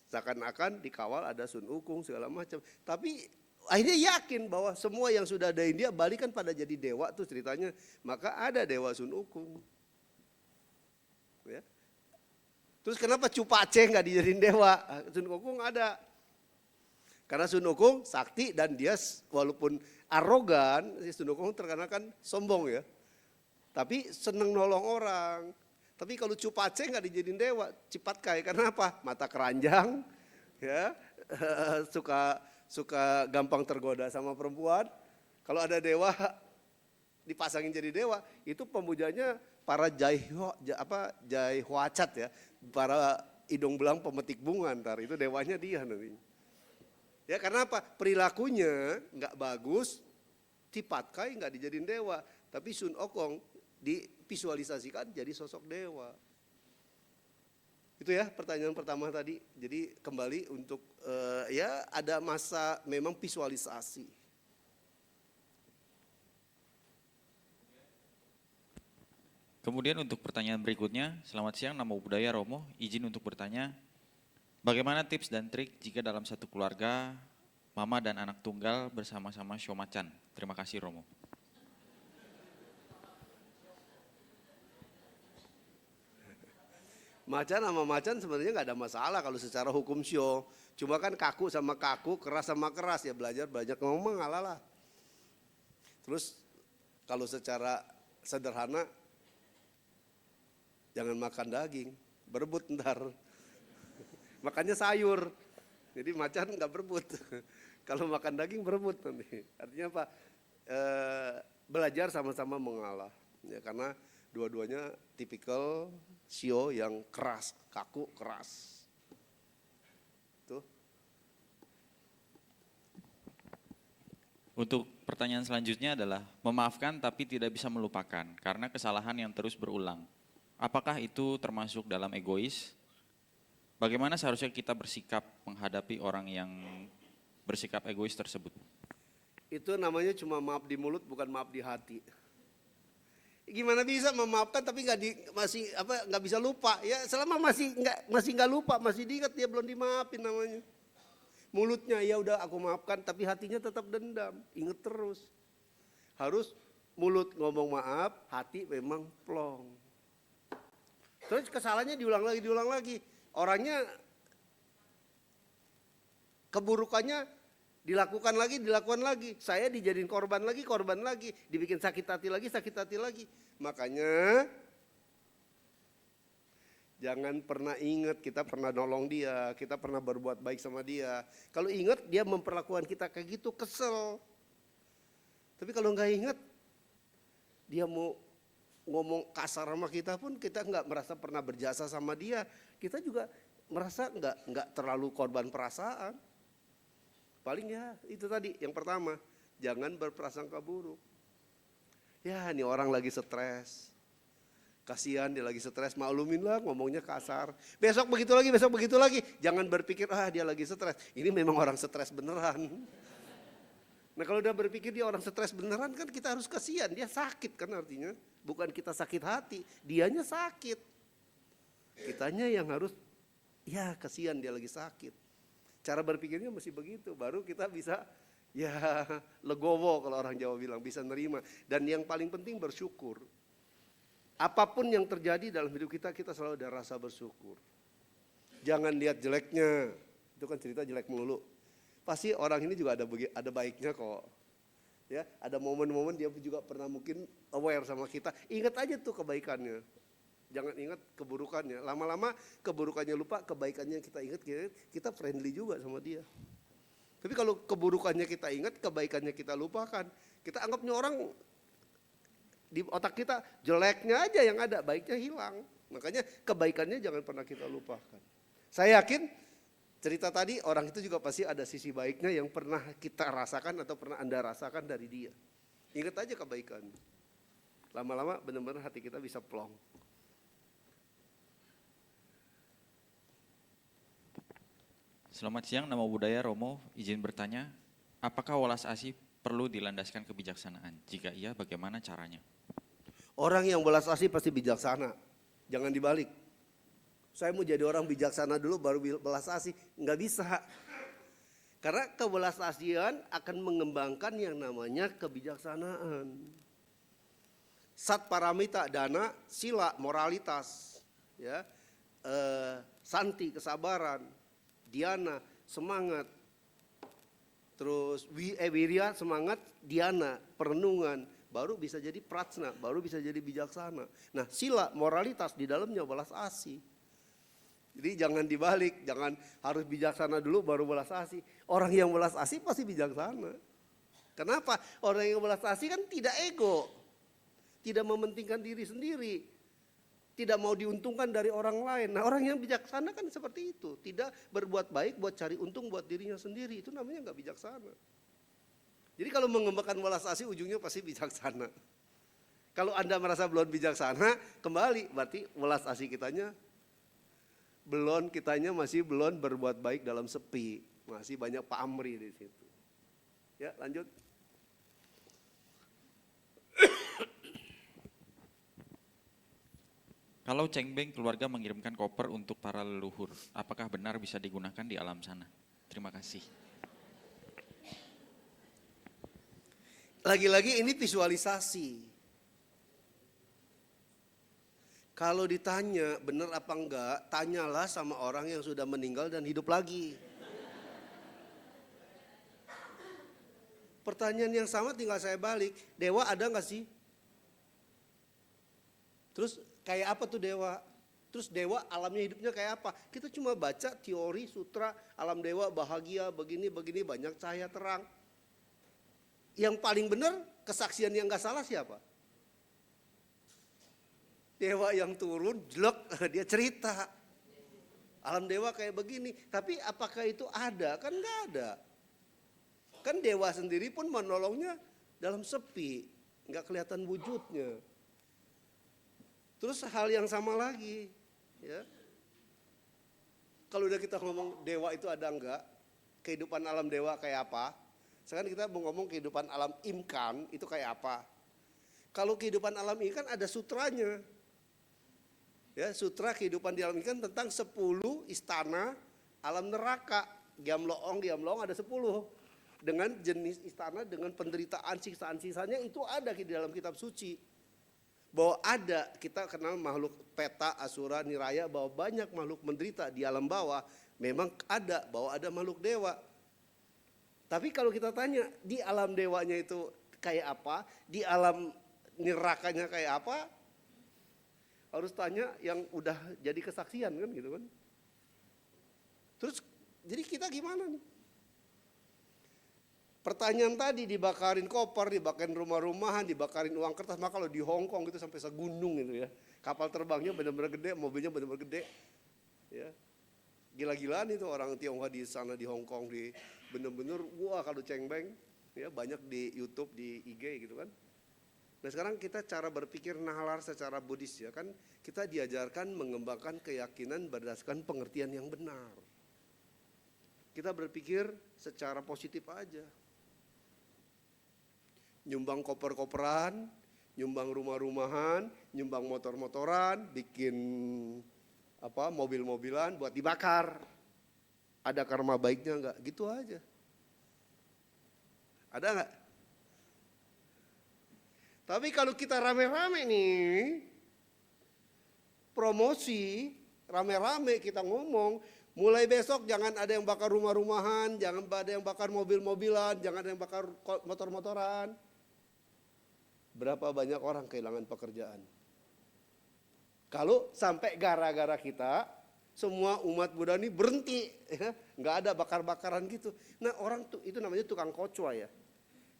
Seakan-akan dikawal ada Sun Ukung segala macam. Tapi akhirnya yakin bahwa semua yang sudah ada India balikan pada jadi dewa tuh ceritanya. Maka ada dewa Sun Ukung. Ya. Terus kenapa Chupace nggak dijadiin dewa? Sun Ukung ada. Karena Sun Ukung sakti dan dia walaupun arogan, si Sun Ukung terkenal kan sombong ya. Tapi seneng nolong orang. Tapi kalau Chupace nggak dijadiin dewa, Cipatkai karena apa? Mata keranjang, ya suka gampang tergoda sama perempuan. Kalau ada dewa dipasangin jadi dewa, itu pemujanya para Jaihuacat ya, para hidung belang pemetik bunga ntar, itu dewanya dia nanti. Ya karena apa? Perilakunya nggak bagus, Cipatkai nggak dijadiin dewa, tapi Sun Ukong divisualisasikan jadi sosok dewa. Itu ya pertanyaan pertama tadi. Jadi kembali untuk ya ada masa memang visualisasi. Kemudian untuk pertanyaan berikutnya, selamat siang, Namo Buddhaya Romo, izin untuk bertanya, Bagaimana tips dan trik jika dalam satu keluarga mama dan anak tunggal bersama-sama show macan? Terima kasih Romo. Macan sama macan sebenarnya nggak ada masalah kalau secara hukum sio. Cuma kan kaku sama kaku, keras sama keras ya belajar banyak ngomong ngalah lah. Terus kalau secara sederhana jangan makan daging, berebut ntar. Makannya sayur, jadi macan nggak berebut. Kalau makan daging berebut nanti. Artinya apa? Belajar sama-sama mengalah. Ya, karena dua-duanya tipikal sio yang keras, kaku, keras. Tuh. Untuk pertanyaan selanjutnya adalah memaafkan tapi tidak bisa melupakan karena kesalahan yang terus berulang. Apakah itu termasuk dalam egois? Bagaimana seharusnya kita bersikap menghadapi orang yang bersikap egois tersebut? Itu namanya cuma maaf di mulut, bukan maaf di hati. Gimana bisa memaafkan tapi nggak bisa lupa ya, selama masih nggak lupa, masih diingat, dia belum dimaafin namanya. Mulutnya ya udah aku maafkan tapi hatinya tetap dendam, inget terus. Harus mulut ngomong maaf, hati memang plong. Terus kesalahannya diulang lagi. Orangnya keburukannya dilakukan lagi. Saya dijadiin korban lagi, dibikin sakit hati lagi. Makanya jangan pernah ingat kita pernah nolong dia, kita pernah berbuat baik sama dia. Kalau ingat dia memperlakukan kita kayak gitu, kesel. Tapi kalau nggak ingat, dia mau ngomong kasar sama kita pun kita nggak merasa pernah berjasa sama dia. Kita juga merasa nggak terlalu korban perasaan. Paling ya itu tadi yang pertama, jangan berprasangka buruk. Ya ini orang lagi stres, kasihan dia lagi stres, maklumin lah ngomongnya kasar. Besok begitu lagi, jangan berpikir dia lagi stres. Ini memang orang stres beneran. Nah kalau udah berpikir dia orang stres beneran kan kita harus kasihan, dia sakit kan artinya. Bukan kita sakit hati, dianya sakit. Kitanya yang harus, ya kasihan dia lagi sakit. Cara berpikirnya mesti begitu, baru kita bisa ya legowo kalau orang Jawa bilang, bisa nerima. Dan yang paling penting bersyukur. Apapun yang terjadi dalam hidup kita, kita selalu ada rasa bersyukur. Jangan lihat jeleknya, itu kan cerita jelek melulu. Pasti orang ini juga ada baiknya kok. Ya, ada momen-momen dia juga pernah mungkin aware sama kita. Ingat aja tuh kebaikannya. Jangan ingat keburukannya. Lama-lama keburukannya lupa, kebaikannya kita ingat, kita friendly juga sama dia. Tapi kalau keburukannya kita ingat, kebaikannya kita lupakan. Kita anggapnya orang di otak kita jeleknya aja yang ada, baiknya hilang. Makanya kebaikannya jangan pernah kita lupakan. Saya yakin cerita tadi orang itu juga pasti ada sisi baiknya yang pernah kita rasakan atau pernah Anda rasakan dari dia. Ingat aja kebaikan. Lama-lama benar-benar hati kita bisa plong. Selamat siang, nama budaya Romo, izin bertanya, apakah welas asih perlu dilandaskan kebijaksanaan? Jika iya, bagaimana caranya? Orang yang welas asih pasti bijaksana, jangan dibalik. Saya mau jadi orang bijaksana dulu baru welas asih, nggak bisa. Karena kewelas asihan akan mengembangkan yang namanya kebijaksanaan. Sat paramita dana, sila moralitas, ya, santi kesabaran, diana semangat, terus wirya semangat, diana perenungan, baru bisa jadi prajna, baru bisa jadi bijaksana. Nah sila moralitas di dalamnya welas asih. Jadi jangan dibalik, jangan harus bijaksana dulu baru welas asih. Orang yang welas asih pasti bijaksana. Kenapa? Orang yang welas asih kan tidak ego, tidak mementingkan diri sendiri, tidak mau diuntungkan dari orang lain. Nah orang yang bijaksana kan seperti itu, tidak berbuat baik buat cari untung buat dirinya sendiri, itu namanya nggak bijaksana. Jadi kalau mengembangkan welas asih ujungnya pasti bijaksana. Kalau Anda merasa belum bijaksana, kembali berarti welas asih kitanya masih belum berbuat baik dalam sepi, masih banyak pamrih di situ. Ya lanjut. Kalau Cengbeng keluarga mengirimkan koper untuk para leluhur, apakah benar bisa digunakan di alam sana? Terima kasih. Lagi-lagi ini visualisasi. Kalau ditanya benar apa enggak, tanyalah sama orang yang sudah meninggal dan hidup lagi. Pertanyaan yang sama tinggal saya balik, dewa ada nggak sih? Terus kayak apa tuh dewa? Terus dewa alamnya hidupnya kayak apa? Kita cuma baca teori sutra alam dewa bahagia begini banyak cahaya terang. Yang paling benar kesaksian yang nggak salah siapa? Dewa yang turun jelek dia cerita. Alam dewa kayak begini, tapi apakah itu ada? Kan nggak ada. Kan dewa sendiri pun menolongnya dalam sepi, nggak kelihatan wujudnya. Terus hal yang sama lagi, ya. Kalau udah kita ngomong dewa itu ada enggak, kehidupan alam dewa kayak apa? Sekarang kita mau ngomong kehidupan alam imkan itu kayak apa? Kalau kehidupan alam imkan ada sutranya. Ya, sutra kehidupan di alam imkan tentang 10 istana alam neraka. Giamloong ada 10. Dengan jenis istana, dengan penderitaan, siksaan-siksanya itu ada di dalam kitab suci. Bahwa ada, kita kenal makhluk peta, asura, niraya, bahwa banyak makhluk menderita di alam bawah. Memang ada, bahwa ada makhluk dewa. Tapi kalau kita tanya, di alam dewanya itu kayak apa? Di alam nerakanya kayak apa? Harus tanya yang udah jadi kesaksian kan gitu kan. Terus, jadi kita gimana nih? Pertanyaan tadi dibakarin koper, dibakarin rumah-rumahan, dibakarin uang kertas. Maka kalau di Hong Kong itu sampai segunung itu ya. Kapal terbangnya benar-benar gede, mobilnya benar-benar gede. Ya. Gila-gilaan itu orang Tionghoa di sana di Hong Kong di benar-benar wah kalau Cengbeng ya banyak di YouTube, di IG gitu kan. Nah sekarang kita cara berpikir nalar secara Buddhis ya kan kita diajarkan mengembangkan keyakinan berdasarkan pengertian yang benar. Kita berpikir secara positif aja. Nyumbang koper-koperan, nyumbang rumah-rumahan, nyumbang motor-motoran, bikin mobil-mobilan buat dibakar. Ada karma baiknya enggak? Gitu aja. Ada enggak? Tapi kalau kita rame-rame nih, promosi, rame-rame kita ngomong, mulai besok jangan ada yang bakar rumah-rumahan, jangan ada yang bakar mobil-mobilan, jangan ada yang bakar motor-motoran. Berapa banyak orang kehilangan pekerjaan. Kalau sampai gara-gara kita, semua umat Buddha ini berhenti, ya, nggak ada bakar-bakaran gitu. Nah orang tuh itu namanya tukang kocwa ya,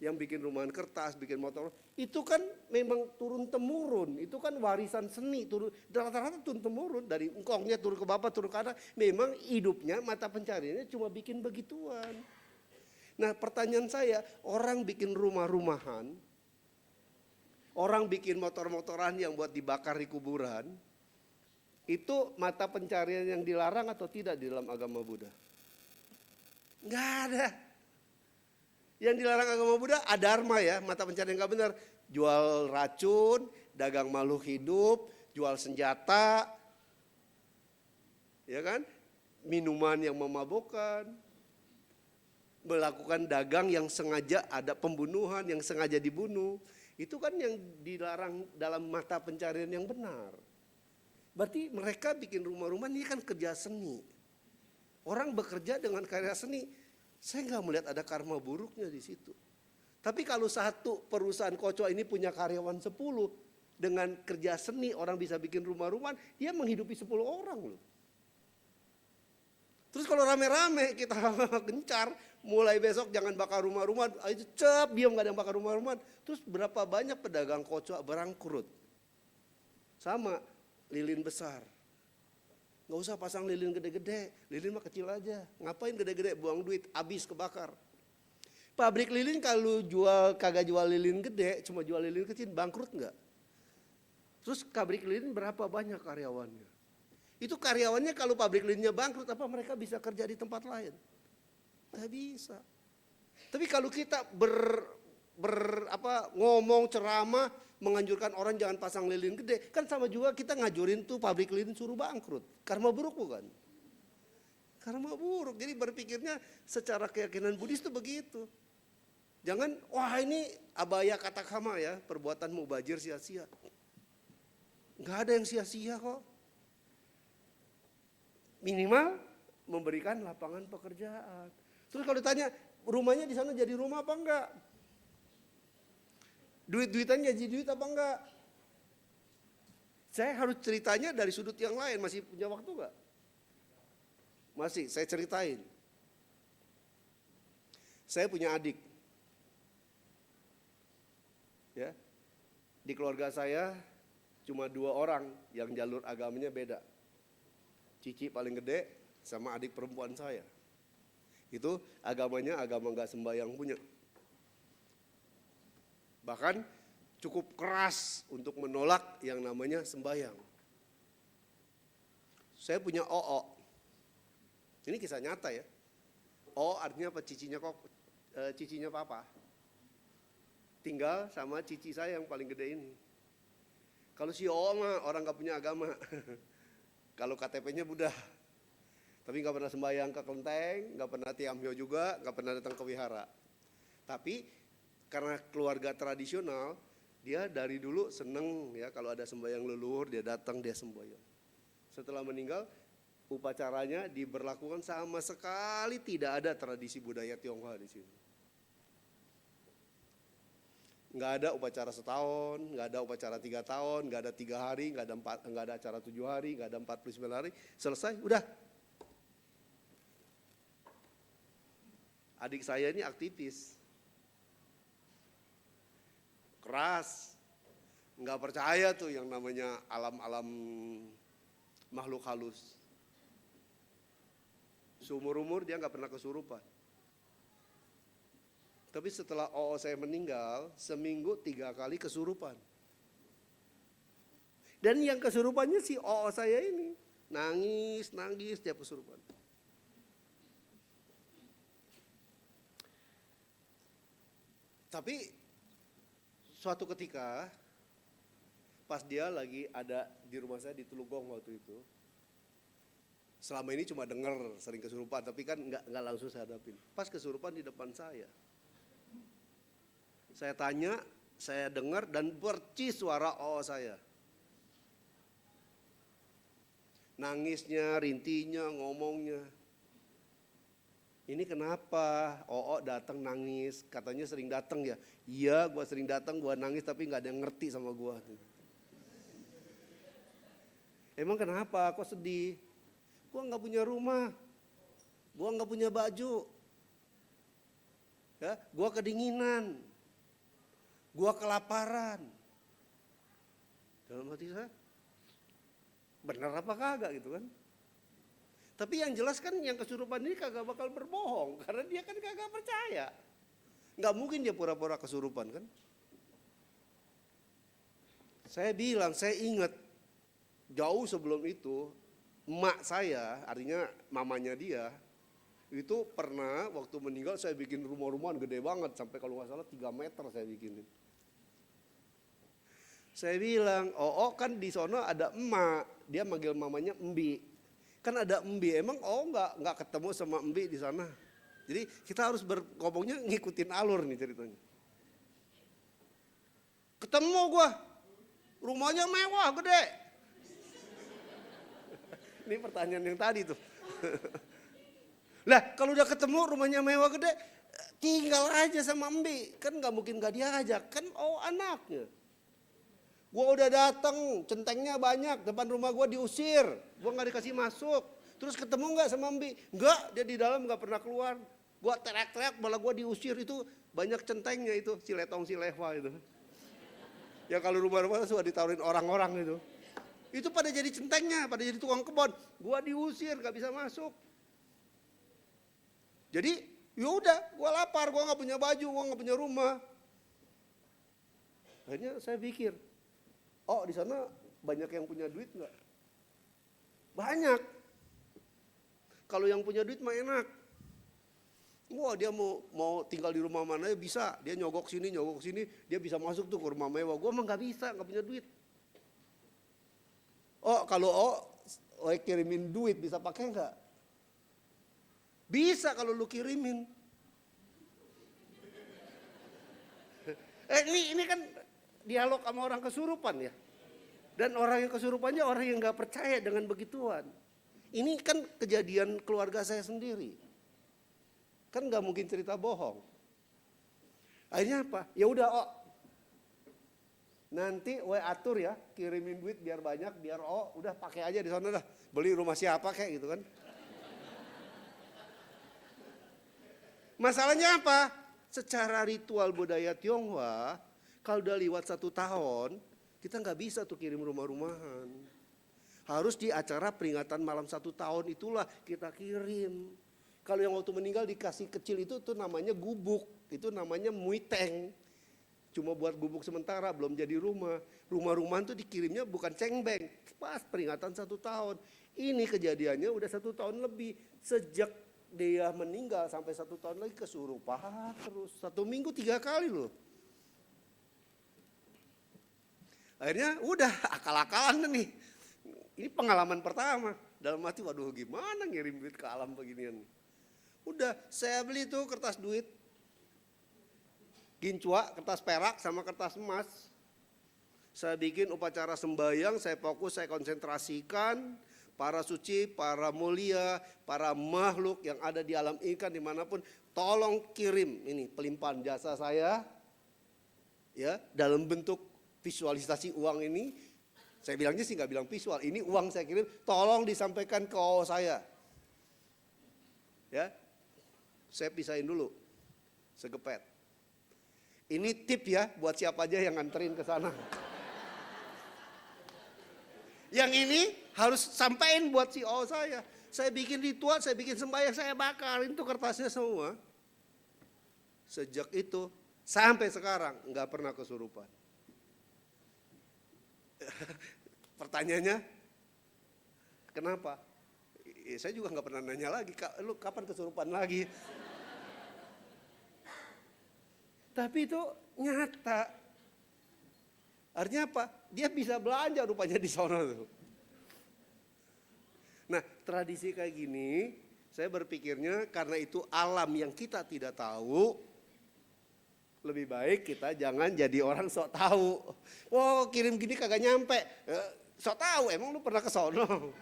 yang bikin rumahan kertas, bikin motor, itu kan memang turun temurun, itu kan warisan seni, turun rata-rata turun temurun dari engkongnya turun ke bapak, turun ke anak. Memang hidupnya mata pencariannya cuma bikin begituan. Nah pertanyaan saya, orang bikin rumah-rumahan, orang bikin motor-motoran yang buat dibakar di kuburan, itu mata pencarian yang dilarang atau tidak di dalam agama Buddha? Enggak ada. Yang dilarang agama Buddha adharma ya, mata pencarian nggak benar. Jual racun, dagang makhluk hidup, jual senjata, ya kan? Minuman yang memabukkan, melakukan dagang yang sengaja ada pembunuhan, yang sengaja dibunuh. Itu kan yang dilarang dalam mata pencarian yang benar. Berarti mereka bikin rumah-rumah ini kan kerja seni. Orang bekerja dengan karya seni, saya nggak melihat ada karma buruknya di situ. Tapi kalau satu perusahaan kocwa ini punya karyawan 10, dengan kerja seni orang bisa bikin rumah-rumah, dia menghidupi 10 orang loh. Terus kalau rame-rame kita gencar, mulai besok jangan bakar rumah-rumah, itu diam nggak ada yang bakar rumah-rumah. Terus berapa banyak pedagang kocwa berangkrut. Sama lilin besar. Nggak usah pasang lilin gede-gede, lilin mah kecil aja. Ngapain gede-gede, buang duit, habis kebakar. Pabrik lilin kalau kagak jual lilin gede, cuma jual lilin kecil, bangkrut nggak? Terus pabrik lilin berapa banyak karyawannya? Itu karyawannya kalau pabrik lilinnya bangkrut, apa mereka bisa kerja di tempat lain? Nggak bisa. Tapi kalau kita ngomong ceramah menganjurkan orang jangan pasang lilin gede. Kan sama juga kita ngajurin tuh pabrik lilin suruh bangkrut. Karma buruk bukan? Karma buruk. Jadi berpikirnya secara keyakinan Buddhis itu begitu. Jangan, wah ini abaya kata kama ya, perbuatan mubazir sia-sia. Enggak ada yang sia-sia kok. Minimal memberikan lapangan pekerjaan. Terus kalau ditanya, rumahnya di sana jadi rumah apa enggak? Duit-duitan jadi duit apa enggak? Saya harus ceritanya dari sudut yang lain, masih punya waktu enggak? Masih, saya ceritain. Saya punya adik. Ya. Di keluarga saya cuma 2 orang yang jalur agamanya beda. Cici paling gede sama adik perempuan saya. Itu agamanya agama enggak sembahyang punya. Bahkan cukup keras untuk menolak yang namanya sembahyang. Saya punya OO. Ini kisah nyata ya. OO artinya apa? Cicinya papa. Tinggal sama cici saya yang paling gede ini. Kalau si OO mah orang gak punya agama. Kalau KTP-nya Buddha. Tapi gak pernah sembahyang ke kelenteng, gak pernah tiamhyo juga, gak pernah datang ke wihara. Tapi karena keluarga tradisional, dia dari dulu seneng ya kalau ada sembahyang leluhur dia datang dia sembahyang. Setelah meninggal upacaranya diberlakukan sama sekali tidak ada tradisi budaya Tionghoa di sini. Nggak ada upacara setahun, nggak ada upacara 3 tahun, nggak ada 3 hari, nggak ada acara 7 hari, nggak ada 49 hari, selesai, udah. Adik saya ini aktivis. Keras, nggak percaya tuh yang namanya alam-alam makhluk halus. Seumur-umur dia nggak pernah kesurupan. Tapi setelah OO saya meninggal, seminggu 3 kali kesurupan. Dan yang kesurupannya si OO saya ini, nangis tiap kesurupan. Tapi suatu ketika pas dia lagi ada di rumah saya di Tulugong waktu itu, selama ini cuma dengar sering kesurupan, tapi kan nggak langsung saya hadapin. Pas kesurupan di depan saya tanya, saya dengar dan percis suara OO saya. Nangisnya, rintinya, ngomongnya. Ini kenapa OO datang nangis? Katanya sering datang ya. Iya, gua sering datang, gua nangis tapi nggak ada yang ngerti sama gua. Emang kenapa? Kok sedih? Gua nggak punya rumah, gua nggak punya baju, ya, gua kedinginan, gua kelaparan. Dalam hati saya, benar apa kagak gitu kan? Tapi yang jelas kan yang kesurupan ini kagak bakal berbohong karena dia kan kagak percaya. Nggak mungkin dia pura-pura kesurupan kan? Saya bilang, saya ingat jauh sebelum itu emak saya, artinya mamanya dia, itu pernah waktu meninggal saya bikin rumah-rumahan gede banget sampai kalau nggak salah 3 meter saya bikinin. Saya bilang, oh kan di sono ada emak, dia manggil mamanya Embi. Kan ada Embi, emang nggak ketemu sama Embi di sana. Jadi kita harus ngomongnya ngikutin alur nih ceritanya. Ketemu gua, rumahnya mewah gede. Ini pertanyaan yang tadi tuh. Lah kalau udah ketemu rumahnya mewah gede, tinggal aja sama Embi. Kan nggak mungkin nggak diajak, kan anaknya. Gua udah datang, centengnya banyak, depan rumah gua diusir, gua nggak dikasih masuk. Terus ketemu nggak sama Embi? Nggak, dia di dalam nggak pernah keluar. Gua teriak-teriak, malah gua diusir, itu banyak centengnya itu, si letong si lehwa itu. Ya kalau rumah-rumah sudah ditawarin orang-orang itu. Itu pada jadi centengnya, pada jadi tukang kebun. Gua diusir, nggak bisa masuk. Jadi yaudah, gua lapar, gua nggak punya baju, gua nggak punya rumah. Akhirnya saya pikir, oh di sana banyak yang punya duit nggak? Banyak. Kalau yang punya duit mah enak. Wah, dia mau tinggal di rumah mana bisa, dia nyogok sini, dia bisa masuk tuh ke rumah mewah. Gua mah nggak bisa, nggak punya duit. Oh, kalau kirimin duit bisa pakai nggak? Bisa kalau lu kirimin. Ini kan dialog sama orang kesurupan ya. Dan orang yang kesurupannya orang yang nggak percaya dengan begituan. Ini kan kejadian keluarga saya sendiri. Kan nggak mungkin cerita bohong. Akhirnya apa? Ya udah, nanti atur ya, kirimin duit biar banyak, biar udah pakai aja di sana dah. Beli rumah siapa kayak gitu kan. Masalahnya apa? Secara ritual budaya Tionghoa, kalau udah lewat 1 tahun, kita nggak bisa tuh kirim rumah-rumahan. Harus di acara peringatan malam 1 tahun itulah kita kirim. Kalau yang waktu meninggal dikasih kecil itu tuh namanya gubuk, itu namanya muiteng. Cuma buat gubuk sementara, belum jadi rumah. Rumah-rumahan tuh dikirimnya bukan cengbeng, pas peringatan 1 tahun. Ini kejadiannya udah 1 tahun lebih. Sejak dia meninggal sampai 1 tahun lagi kesurupan terus. 1 minggu 3 kali loh. Akhirnya udah akal-akalan nih. Ini pengalaman pertama. Dalam hati, waduh gimana ngirim duit ke alam beginian. Udah, saya beli tuh kertas duit. Gincua, kertas perak sama kertas emas. Saya bikin upacara sembahyang, saya fokus, saya konsentrasikan. Para suci, para mulia, para makhluk yang ada di alam ikan dimanapun. Tolong kirim ini pelimpahan jasa saya. Ya, dalam bentuk visualisasi uang ini. Saya bilangnya sih nggak bilang visual, ini uang saya kirim, tolong disampaikan ke saya. Ya, saya pisahin dulu, segepet. Ini tip ya buat siapa aja yang nganterin ke sana. Yang ini harus sampaikan buat si saya. Saya bikin ritual, saya bikin sembahyang, saya bakarin tuh kertasnya semua. Sejak itu sampai sekarang nggak pernah kesurupan. Pertanyaannya, kenapa? Saya juga nggak pernah nanya lagi, lu kapan kesurupan lagi? Tapi itu nyata. Artinya apa? Dia bisa belanja rupanya di sana tuh. Nah, tradisi kayak gini, saya berpikirnya karena itu alam yang kita tidak tahu, lebih baik kita jangan jadi orang sok tahu. Oh, kirim gini kagak nyampe. Sok tahu, emang lu pernah ke sono?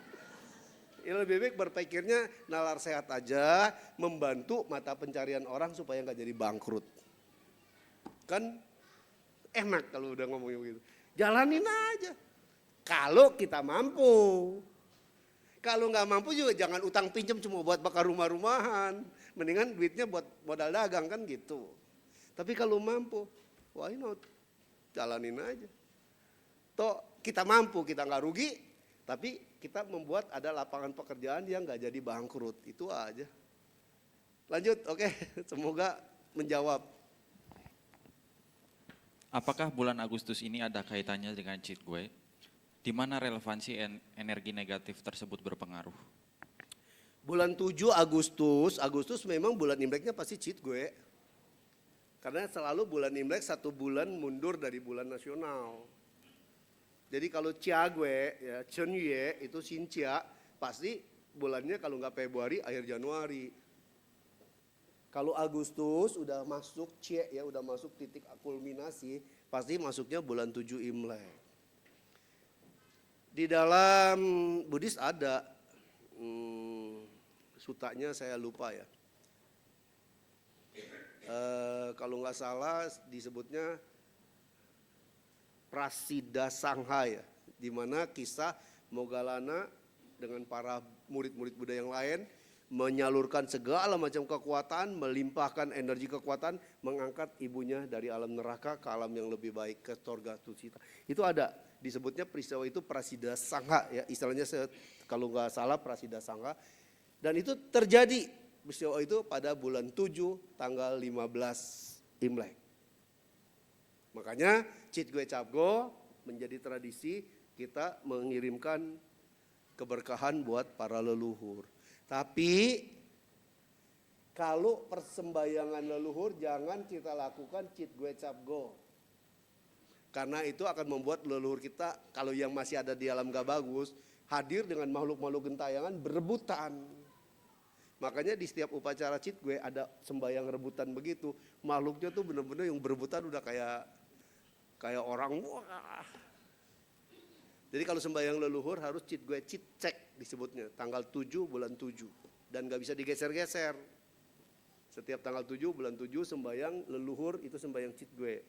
Ya lebih baik berpikirnya nalar sehat aja, membantu mata pencarian orang supaya nggak jadi bangkrut. Kan enak kalau udah ngomongin begitu. Jalanin aja. Kalau kita mampu. Kalau nggak mampu juga jangan utang pinjam cuma buat bakar rumah-rumahan. Mendingan duitnya buat modal dagang kan gitu. Tapi kalau mampu, why not? Jalanin aja. Toh kita mampu, kita nggak rugi. Tapi kita membuat ada lapangan pekerjaan yang nggak jadi bangkrut. Itu aja. Lanjut, oke. Semoga menjawab. Apakah bulan Agustus ini ada kaitannya dengan cheat gue? Di mana relevansi energi negatif tersebut berpengaruh? Bulan 7 Agustus memang bulan Imleknya pasti cheat gue. Karena selalu bulan Imlek 1 bulan mundur dari bulan nasional. Jadi kalau Ciague, ya, Cenye itu Xinjia, pasti bulannya kalau nggak Februari, akhir Januari. Kalau Agustus udah masuk ya udah masuk titik kulminasi, pasti masuknya bulan 7 Imlek. Di dalam Buddhis ada, sutanya saya lupa ya. Kalau nggak salah disebutnya Prasida Sangha ya, di mana kisah Moggallana dengan para murid-murid Buddha yang lain menyalurkan segala macam kekuatan, melimpahkan energi kekuatan, mengangkat ibunya dari alam neraka ke alam yang lebih baik, ke surga Tucita. Itu ada, disebutnya peristiwa itu Prasida Sangha ya, istilahnya kalau nggak salah Prasida Sangha. Dan itu terjadi peristiwa itu pada bulan 7 tanggal 15 Imlek. Makanya Cit Gue Cap Go menjadi tradisi kita mengirimkan keberkahan buat para leluhur. Tapi Kalau persembahyangan leluhur jangan kita lakukan cit gue cap go. Karena itu akan membuat leluhur kita kalau yang masih ada di alam gak bagus hadir dengan makhluk-makhluk gentayangan berebutan. Makanya di setiap upacara cit gue ada sembahyang rebutan begitu. Makhluknya tuh benar-benar yang berebutan udah kayak orang. Wah. Jadi kalau sembahyang leluhur harus cit gue cit cek disebutnya. Tanggal 7 bulan 7. Dan gak bisa digeser-geser. Setiap tanggal 7 bulan 7 sembahyang leluhur itu sembahyang cit gue.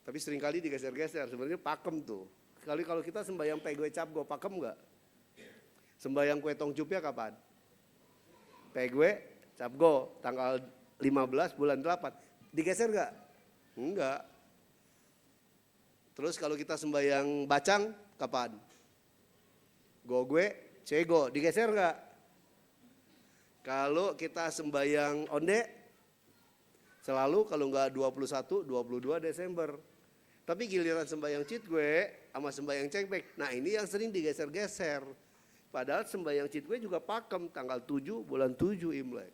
Tapi seringkali digeser-geser, sebenarnya pakem tuh. Sekali kalau kita sembahyang pe gue cap go, pakem nggak? Sembahyang kue tong cupnya kapan? Pe gue cap go, tanggal 15 bulan 8. Digeser nggak? Enggak. Terus kalau kita sembahyang bacang kapan? Go gue, cego, digeser nggak? Kalau kita sembahyang onde, selalu kalau nggak 21, 22 Desember. Tapi giliran sembahyang cit gue sama sembahyang cengpek, nah ini yang sering digeser-geser. Padahal sembahyang cit gue juga pakem, tanggal 7 bulan 7 Imlek.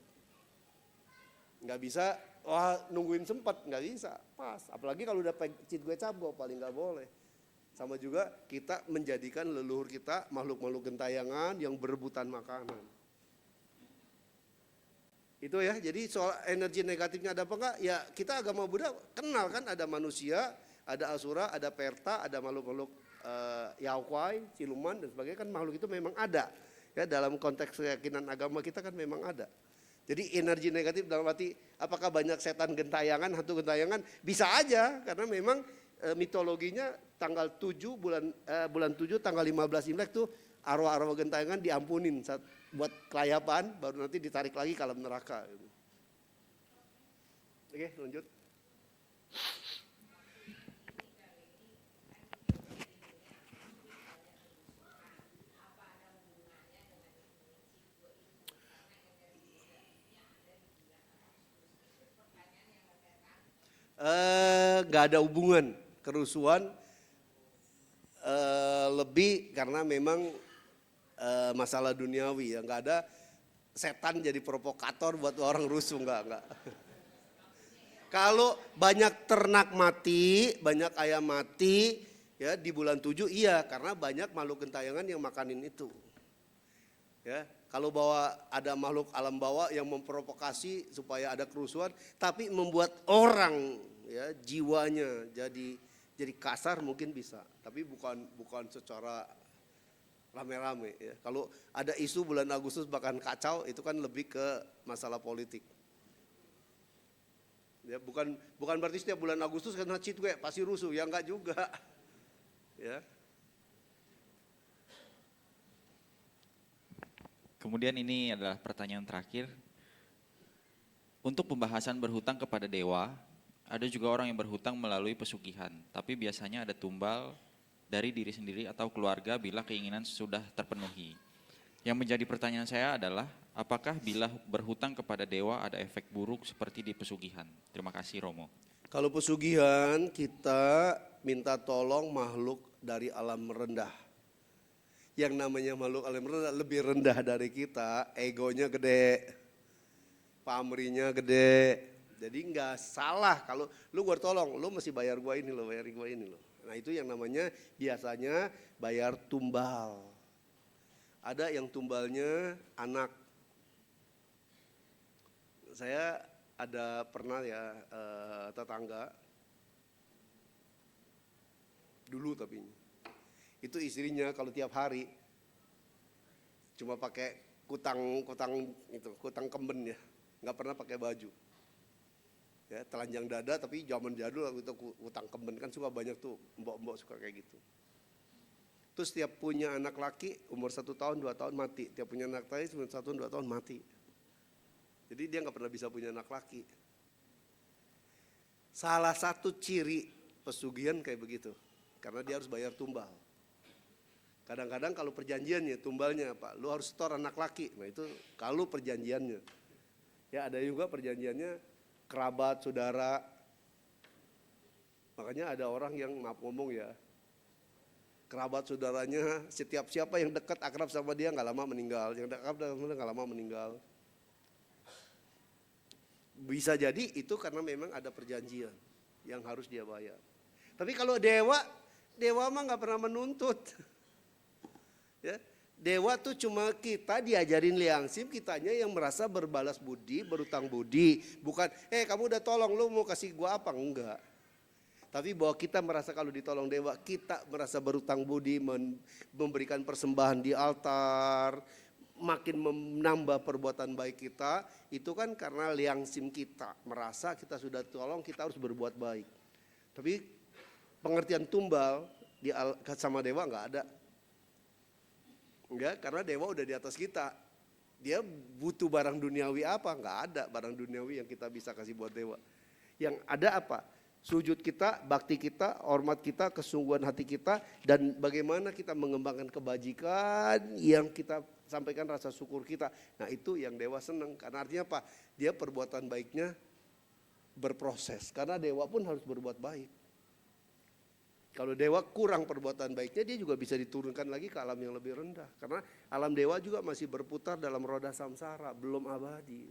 Nggak bisa, wah nungguin sempat, nggak bisa, pas. Apalagi kalau udah cit gue cabgo, paling nggak boleh. Sama juga kita menjadikan leluhur kita makhluk-makhluk gentayangan yang berebutan makanan. Itu ya, jadi soal energi negatifnya ada apa enggak? Ya kita agama Buddha kenal kan, ada manusia, ada asura, ada perta, ada makhluk-makhluk yaokwai, siluman dan sebagainya, kan makhluk itu memang ada. Ya dalam konteks keyakinan agama kita kan memang ada. Jadi energi negatif dalam arti apakah banyak setan gentayangan, hantu gentayangan? Bisa aja karena memang mitologinya tanggal 7 bulan 7 tanggal 15 Imlek tuh arwah-arwah gentayangan diampunin saat buat kelayapan, baru nanti ditarik lagi ke alam neraka. Oke, lanjut. Nggak ada hubungan kerusuhan, lebih karena memang masalah duniawi ya, nggak ada setan jadi provokator buat orang rusuh, nggak. Kalau banyak ternak mati, banyak ayam mati ya di bulan 7 iya, karena banyak makhluk gentayangan yang makanin itu. Ya, kalau ada makhluk alam bawah yang memprovokasi supaya ada kerusuhan, tapi membuat orang ya jiwanya jadi kasar mungkin bisa, tapi bukan secara rame-rame ya. Kalau ada isu bulan Agustus bahkan kacau, itu kan lebih ke masalah politik. Ya, bukan berarti setiap bulan Agustus karena cit gue pasti rusuh, ya enggak juga. Ya. Kemudian ini adalah pertanyaan terakhir. Untuk pembahasan berhutang kepada dewa, ada juga orang yang berhutang melalui pesugihan, tapi biasanya ada tumbal dari diri sendiri atau keluarga bila keinginan sudah terpenuhi. Yang menjadi pertanyaan saya adalah, apakah bila berhutang kepada dewa ada efek buruk seperti di pesugihan? Terima kasih Romo. Kalau pesugihan kita minta tolong makhluk dari alam rendah. Yang namanya makhluk alam rendah lebih rendah dari kita, egonya gede, pamrihnya gede. Jadi nggak salah kalau lu gue tolong, lu mesti bayar gue ini lo, bayar gue ini lo. Nah itu yang namanya biasanya bayar tumbal. Ada yang tumbalnya anak. Saya ada pernah ya tetangga dulu, tapi itu istrinya kalau tiap hari cuma pakai kutang kemben ya, nggak pernah pakai baju. Ya, telanjang dada, tapi zaman jadul itu kutang kemben kan suka banyak tuh, mbok-mbok suka kayak gitu. Terus tiap punya anak laki umur 1 tahun 2 tahun mati, tiap punya anak laki umur 1 2 tahun mati. Jadi dia nggak pernah bisa punya anak laki. Salah satu ciri pesugihan kayak begitu, karena dia harus bayar tumbal. Kadang-kadang kalau perjanjiannya tumbalnya apa, lu harus setor anak laki. Nah itu kalau perjanjiannya. Ya ada juga perjanjiannya kerabat, saudara. Makanya ada orang yang maaf ngomong ya, kerabat saudaranya setiap siapa yang dekat akrab sama dia nggak lama meninggal, yang dekat sama dia nggak lama meninggal. Bisa jadi itu karena memang ada perjanjian yang harus dia bayar. Tapi kalau dewa mah nggak pernah menuntut. Ya, dewa tuh cuma kita diajarin liangsim, kitanya yang merasa berbalas budi, berutang budi. Bukan, kamu udah tolong, lu mau kasih gua apa? Enggak. Tapi bahwa kita merasa kalau ditolong dewa, kita merasa berutang budi, memberikan persembahan di altar, makin menambah perbuatan baik kita, itu kan karena liangsim kita. Merasa kita sudah tolong, kita harus berbuat baik. Tapi pengertian tumbal sama dewa nggak ada. Enggak, karena dewa udah di atas kita. Dia butuh barang duniawi apa? Nggak ada barang duniawi yang kita bisa kasih buat dewa. Yang ada apa? Sujud kita, bakti kita, hormat kita, kesungguhan hati kita, dan bagaimana kita mengembangkan kebajikan yang kita sampaikan rasa syukur kita. Nah itu yang dewa senang, karena artinya apa? Dia perbuatan baiknya berproses, karena dewa pun harus berbuat baik. Kalau dewa kurang perbuatan baiknya, dia juga bisa diturunkan lagi ke alam yang lebih rendah. Karena alam dewa juga masih berputar dalam roda samsara, belum abadi.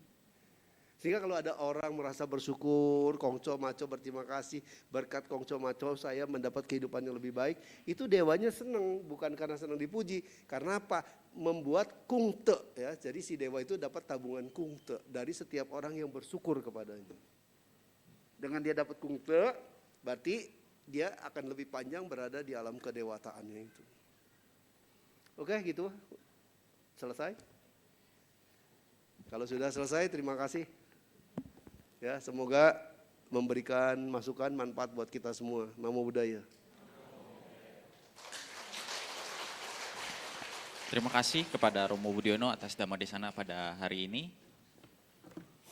Sehingga kalau ada orang merasa bersyukur, kongco maco berterima kasih, berkat kongco maco saya mendapat kehidupan yang lebih baik, itu dewanya senang, bukan karena senang dipuji. Karena apa? Membuat kungte, ya. Jadi si dewa itu dapat tabungan kungte dari setiap orang yang bersyukur kepadanya. Dengan dia dapat kungte, berarti dia akan lebih panjang berada di alam kedewataannya itu. Oke, gitu. Selesai? Kalau sudah selesai, terima kasih. Ya, semoga memberikan masukan manfaat buat kita semua. Namo Buddhaya. Terima kasih kepada Romo Budiono atas Dhamma Desana pada hari ini.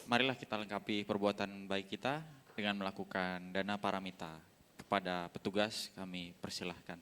Marilah kita lengkapi perbuatan baik kita dengan melakukan dana paramita. Kepada petugas kami persilahkan.